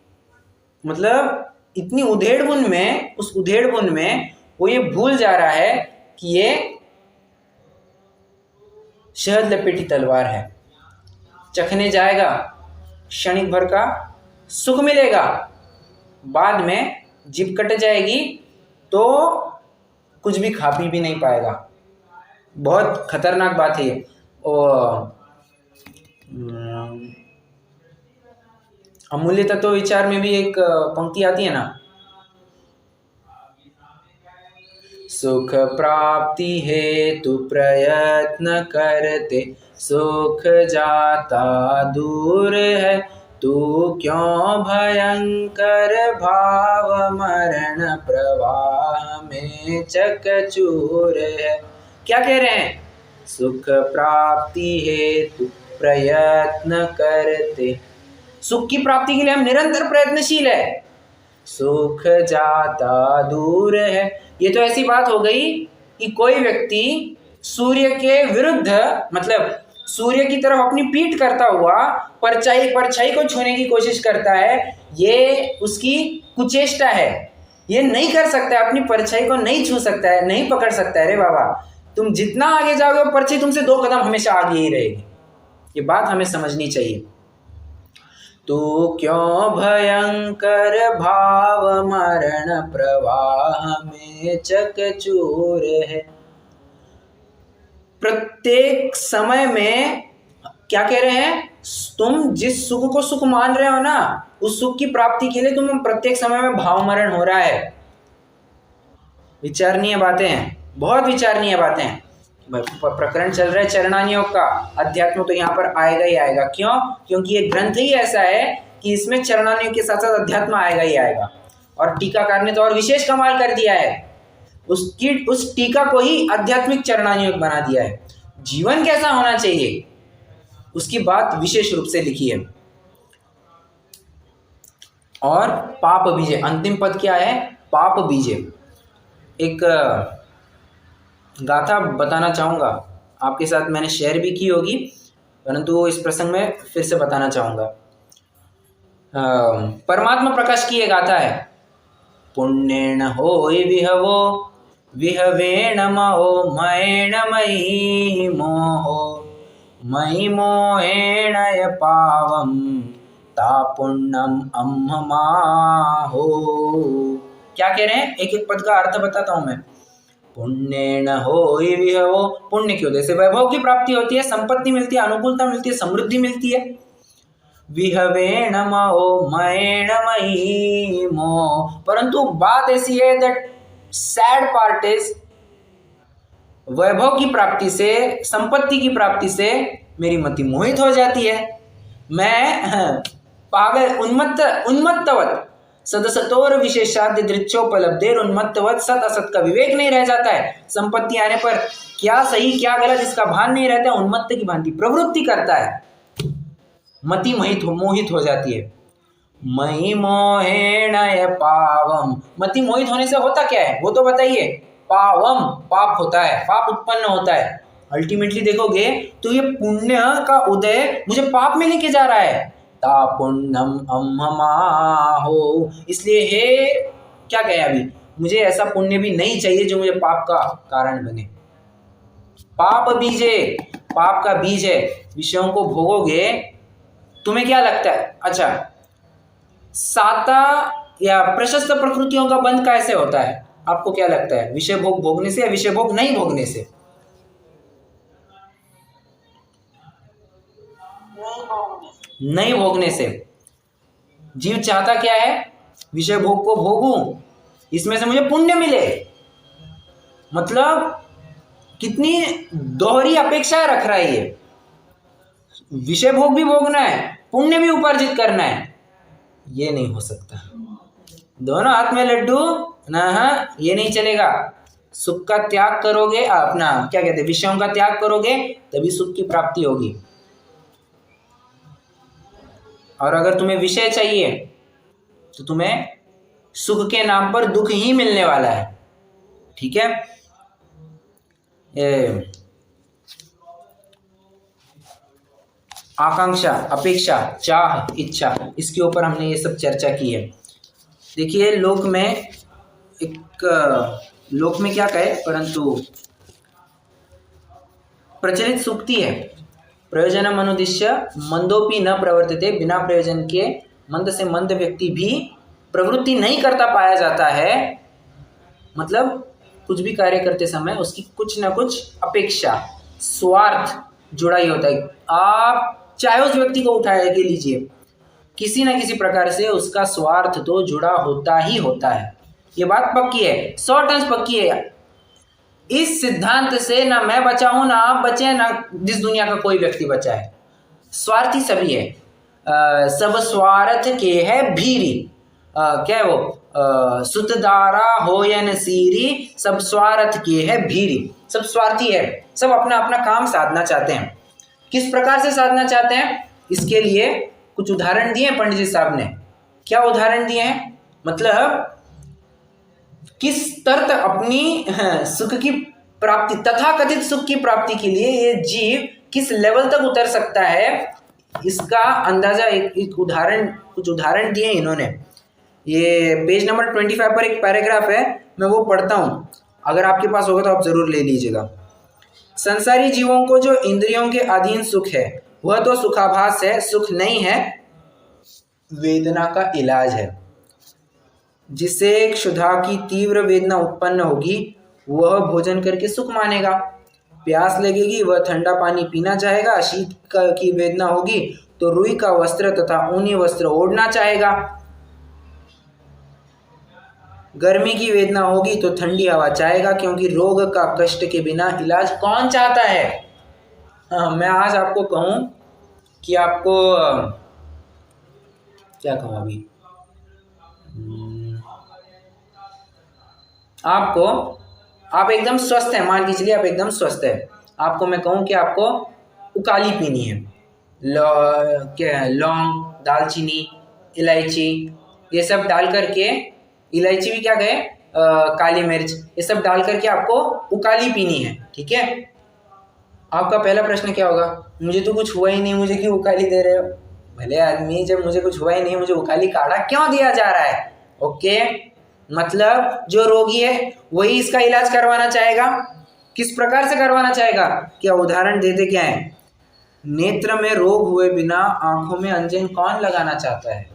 मतलब इतनी उधेड़-बुन में, उस उधेड़-बुन में वो ये भूल जा रहा है कि ये शहद लपेटी तलवार है, चखने जाएगा, क्षणिक भर का सुख मिलेगा, बाद में जीभ कट जाएगी तो कुछ भी खा पी भी नहीं पाएगा। बहुत खतरनाक बात है ये। अमूल्य तत्व विचार में भी एक पंक्ति आती है ना, सुख प्राप्ति हेतु प्रयत्न करते, सुख जाता दूर है, तू क्यों भयंकर भाव मरण प्रवाह में चकचूर है। क्या कह रहे हैं? सुख प्राप्ति हेतु प्रयत्न करते, सुख की प्राप्ति के लिए हम निरंतर प्रयत्नशील है, सुख जाता दूर है। ये तो ऐसी बात हो गई कि कोई व्यक्ति सूर्य के विरुद्ध, मतलब सूर्य की तरफ अपनी पीठ करता हुआ परछाई को छूने की कोशिश करता है, ये उसकी कुचेष्टा है। ये नहीं कर सकता है, अपनी परछाई को नहीं छू सकता है, नहीं पकड़ सकता है। अरे बाबा, तुम जितना आगे जाओगे वो परछाई तुमसे 2 कदम हमेशा आगे ही रहेगी। ये बात हमें समझनी चाहिए। तू क्यों भयंकर भाव मरण प्रवाह में चकचूर है। प्रत्येक समय में क्या कह रहे हैं? तुम जिस सुख को सुख मान रहे हो ना, उस सुख की प्राप्ति के लिए तुम प्रत्येक समय में भाव मरण हो रहा है। विचारणीय बातें हैं, बहुत विचारणीय बातें हैं। प्रकरण चल रहा है चरणानी योग का, अध्यात्म तो यहाँ पर आएगा ही आएगा। क्यों? क्योंकि ये ग्रंथ ही ऐसा है कि इसमें चरणानी योग के साथ साथ अध्यात्म आएगा ही आएगा। और टीकाकार ने तो और विशेष कमाल कर दिया है, उस टीका को ही आध्यात्मिक चरणानी योग बना दिया है। जीवन कैसा होना चाहिए उसकी बात विशेष रूप से लिखी है। और पाप बीजे, अंतिम पद क्या है? पाप बीजे। एक गाथा बताना चाहूँगा, आपके साथ मैंने शेयर भी की होगी, परंतु इस प्रसंग में फिर से बताना चाहूँगा। परमात्मा प्रकाश की ये गाथा है। पुण्येन होय विहवो विहवेण महो मयेण मयि मोहो मयि मोहेण य पावम ता पुण्यम अम्हमाहो। क्या कह रहे हैं? एक एक पद का अर्थ बताता हूँ मैं। पुण्येन होय विहवो, पुण्य की वजह से वैभव की प्राप्ति होती है, संपत्ति मिलती है, अनुकूलता मिलती है, समृद्धि मिलती है। विहवेण महो मयेण मयि मोह, परंतु बात ऐसी है, दैट सैड पार्ट इज, वैभव की प्राप्ति से, संपत्ति की प्राप्ति से मेरी मति मोहित हो जाती है। मैं पागल उन्मत्तवत सदसतोर विशेषाद्य दृच्छोपलब्धेर उन्मत्तवत सत असत का विवेक नहीं रह जाता है। संपत्ति आने पर क्या सही क्या गलत इसका भान नहीं रहता, उन्मत्त की भांति प्रवृत्ति करता है, मति मोहित हो जाती है। मयि मोहेण य पावम, मति मोहित होने से होता क्या है वो तो बताइए। पावम, पाप होता है, पाप उत्पन्न होता है। अल्टीमेटली देखोगे तो ये पुण्य का उदय मुझे पाप में लेके जा रहा है। ता पुण्यम अम्हमाहो, इसलिए हे क्या कहे अभी, मुझे ऐसा पुण्य भी नहीं चाहिए जो मुझे पाप का कारण बने। पाप बीजे, पाप का बीज है। विषयों को भोगोगे, तुम्हें क्या लगता है? अच्छा, साता या प्रशस्त प्रकृतियों का बंध कैसे होता है? आपको क्या लगता है? विषय भोग भोगने से या विषय भोग नहीं भोगने से? नहीं भोगने से। जीव चाहता क्या है? विषय भोग को भोगूं, इसमें से मुझे पुण्य मिले। मतलब कितनी दोहरी अपेक्षा रख रहा है ये। विषय भोग भी भोगना है, पुण्य भी उपार्जित करना है, ये नहीं हो सकता। दोनों हाथ में लड्डू ना, ये नहीं चलेगा। सुख का त्याग करोगे, अपना क्या कहते हैं, विषयों का त्याग करोगे तभी सुख की प्राप्ति होगी। और अगर तुम्हें विषय चाहिए तो तुम्हें सुख के नाम पर दुख ही मिलने वाला है। ठीक है, आकांक्षा, अपेक्षा, चाह, इच्छा, इसके ऊपर हमने ये सब चर्चा की है। देखिए लोक में क्या कहे, परंतु प्रचलित सूक्ति है, प्रयोजनम अनुद्दिश्य मंदोपि न प्रवर्तते। बिना प्रयोजन के मंद से मंद व्यक्ति भी प्रवृत्ति नहीं करता पाया जाता है। मतलब कुछ भी कार्य करते समय उसकी कुछ ना कुछ अपेक्षा, स्वार्थ जुड़ा ही होता है। आप चाहे उस व्यक्ति को उठा के लीजिए, किसी ना किसी प्रकार से उसका स्वार्थ तो जुड़ा होता ही होता है। ये बात पक्की है, 100% पक्की है। इस सिद्धांत से ना मैं बचा हूं, ना आप बचे, ना इस दुनिया का कोई व्यक्ति बचा है। स्वार्थी सभी है। सब स्वार्थ के है भीरी, क्या है वो, सुतदारा होयन सीरी, सब स्वार्थ के है भीरी। सब स्वार्थी है, सब अपना अपना काम साधना चाहते हैं। किस प्रकार से साधना चाहते हैं, इसके लिए कुछ उदाहरण दिए पंडित जी साहब ने। क्या उदाहरण दिए हैं, मतलब किस तरह अपनी सुख की प्राप्ति, तथाकथित सुख की प्राप्ति के लिए ये जीव किस लेवल तक उतर सकता है, इसका अंदाजा एक उदाहरण, कुछ उदाहरण दिए इन्होंने। ये पेज नंबर 25 पर एक पैराग्राफ है, मैं वो पढ़ता हूँ, अगर आपके पास होगा तो आप जरूर ले लीजिएगा। संसारी जीवों को जो इंद्रियों के अधीन सुख है वह तो सुखाभास है, सुख नहीं है, वेदना का इलाज है। जिसे क्षुधा की तीव्र वेदना उत्पन्न होगी वह भोजन करके सुख मानेगा। प्यास लगेगी वह ठंडा पानी पीना चाहेगा। शीत की वेदना होगी तो रुई का वस्त्र तथा ऊनी वस्त्र ओढ़ना चाहेगा। गर्मी की वेदना होगी तो ठंडी हवा चाहेगा, क्योंकि रोग का कष्ट के बिना इलाज कौन चाहता है। मैं आज आपको कहूं कि आपको क्या कहूं, अभी आपको, आप एकदम स्वस्थ हैं, मान के चलिए आप एकदम स्वस्थ है, आपको मैं कहूं कि आपको उकाली पीनी है, क्या है, लौंग, दालचीनी, इलायची, ये सब डाल करके, इलायची भी क्या कहे, काली मिर्च, ये सब डाल करके आपको उकाली पीनी है। ठीक है, आपका पहला प्रश्न क्या होगा, मुझे तो कुछ हुआ ही नहीं, मुझे क्यों उकाली दे रहे हो। भले आदमी, जब मुझे कुछ हुआ ही नहीं, मुझे उकाली काढ़ा क्यों दिया जा रहा है। ओके, मतलब जो रोगी है वही इसका इलाज करवाना चाहेगा। किस प्रकार से करवाना चाहेगा, क्या उदाहरण देते क्या है। नेत्र में रोग हुए बिना आंखों में अंजन कौन लगाना चाहता है।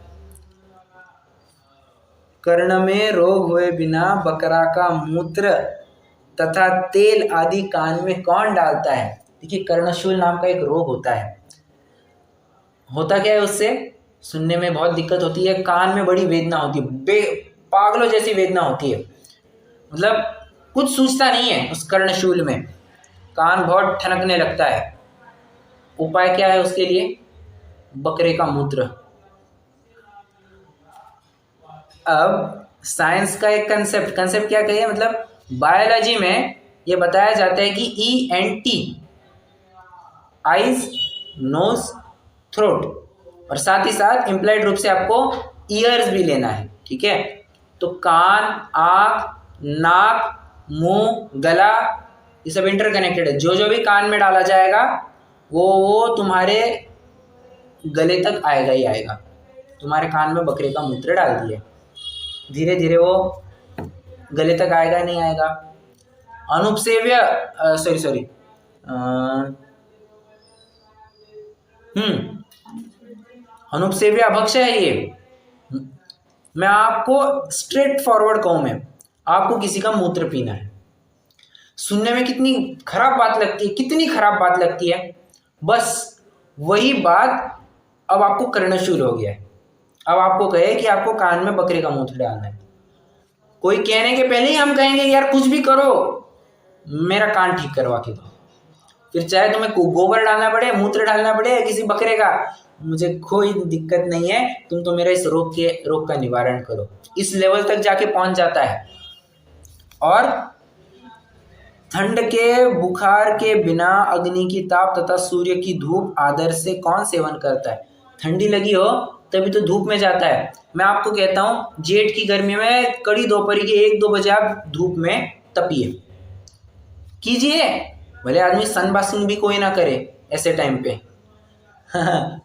कर्ण में रोग हुए बिना बकरा का मूत्र तथा तेल आदि कान में कौन डालता है। देखिए, कर्णशूल नाम का एक रोग होता है। होता क्या है उससे, सुनने में बहुत दिक्कत होती है, कान में बड़ी वेदना होती है, पागलों जैसी वेदना होती है, मतलब कुछ सूझता नहीं है उस कर्णशूल में, कान बहुत ठनकने लगता है। उपाय क्या है उसके लिए, बकरे का मूत्र। अब साइंस का एक कंसेप्ट क्या कहिए, मतलब बायोलॉजी में ये बताया जाता है कि ENT, आइज, नोज, थ्रोट, और साथ ही साथ इम्प्लाइड रूप से आपको ईयर्स भी लेना है। ठीक है, तो कान, आँख, नाक, मुंह, गला, ये सब इंटरकनेक्टेड है। जो जो भी कान में डाला जाएगा वो तुम्हारे गले तक आएगा ही आएगा। तुम्हारे कान में बकरे का मूत्र डाल दिए, धीरे धीरे वो गले तक आएगा नहीं आएगा। अनुपसेव्य अनुपसेव्य अभक्ष्य है ये। मैं आपको स्ट्रेट फॉरवर्ड कहूं, मैं आपको किसी का मूत्र पीना है, सुनने में कितनी खराब बात लगती है, कितनी खराब बात लगती है। बस वही बात अब आपको कर्णशूल हो गया है। अब आपको कहे कि आपको कान में बकरे का मूत्र डालना है, कोई कहने के पहले ही हम कहेंगे यार कुछ भी करो, मेरा कान ठीक करवा के दो। फिर चाहे तुम्हें गोबर डालना पड़े, मूत्र डालना पड़े किसी बकरे का, मुझे कोई दिक्कत नहीं है, तुम तो मेरा इस रोग का निवारण करो। इस लेवल तक जाके पहुंच जाता है। और ठंड के बुखार के बिना अग्नि की ताप तथा सूर्य की धूप आदर से कौन सेवन करता है? ठंडी लगी हो तभी तो धूप में जाता है। मैं आपको कहता हूँ जेठ की गर्मी में कड़ी दोपहर के 1-2 बजे आप धूप में तपिए, कीजिए। भले आदमी सन बास्किंग भी कोई ना करे ऐसे टाइम पे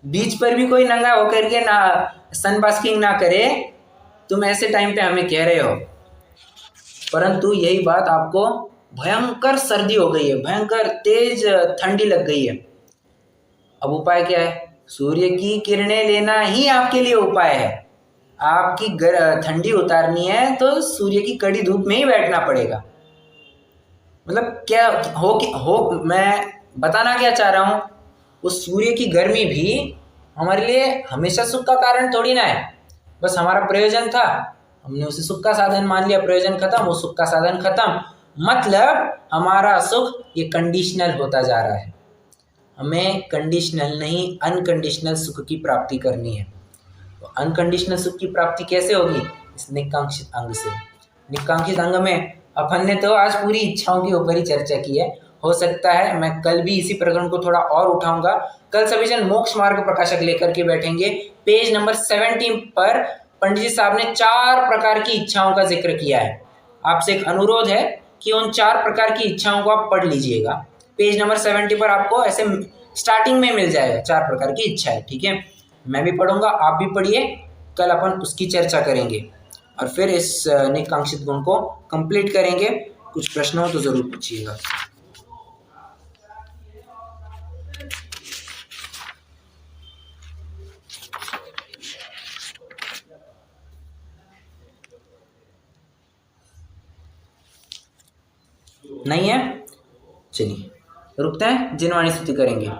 बीच पर भी कोई नंगा होकर के ना सन बास्किंग ना करे, तुम ऐसे टाइम पे हमें कह रहे हो। परंतु यही बात आपको भयंकर सर्दी हो गई है, भयंकर तेज ठंडी लग गई है। अब उपाय क्या है? सूर्य की किरणें लेना ही आपके लिए उपाय है। आपकी ठंडी उतारनी है तो सूर्य की कड़ी धूप में ही बैठना पड़ेगा। मतलब क्या हो मैं बताना क्या चाह रहा हूँ, उस सूर्य की गर्मी भी हमारे लिए हमेशा सुख का कारण थोड़ी ना है। बस हमारा प्रयोजन था, हमने उसे सुख का साधन मान लिया, प्रयोजन खत्म, वो सुख का साधन खत्म। मतलब हमारा सुख ये कंडीशनल होता जा रहा है। हमें कंडीशनल नहीं अनकंडीशनल सुख की प्राप्ति करनी है। तो अनकंडीशनल सुख की प्राप्ति कैसे होगी? इस निकांक्षित अंग से। निकांक्षित अंग में अपन ने तो आज पूरी इच्छाओं के ऊपर ही चर्चा की है। हो सकता है मैं कल भी इसी प्रकरण को थोड़ा और उठाऊंगा। कल सभी जन मोक्ष मार्ग प्रकाशक लेकर के बैठेंगे। पेज नंबर 17 पर पंडित जी साहब ने 4 प्रकार की इच्छाओं का जिक्र किया है। आपसे एक अनुरोध है कि उन 4 प्रकार की इच्छाओं को आप पढ़ लीजिएगा। पेज नंबर 70 पर आपको ऐसे स्टार्टिंग में मिल जाएगा 4 प्रकार की इच्छा है, ठीक है। मैं भी पढ़ूंगा, आप भी पढ़िए, कल अपन उसकी चर्चा करेंगे और फिर इस निकांक्षित गुण को कंप्लीट करेंगे। कुछ प्रश्न हो तो जरूर पूछिएगा। नहीं है? चलिए रुकते हैं, जिनवाणी स्तुति करेंगे।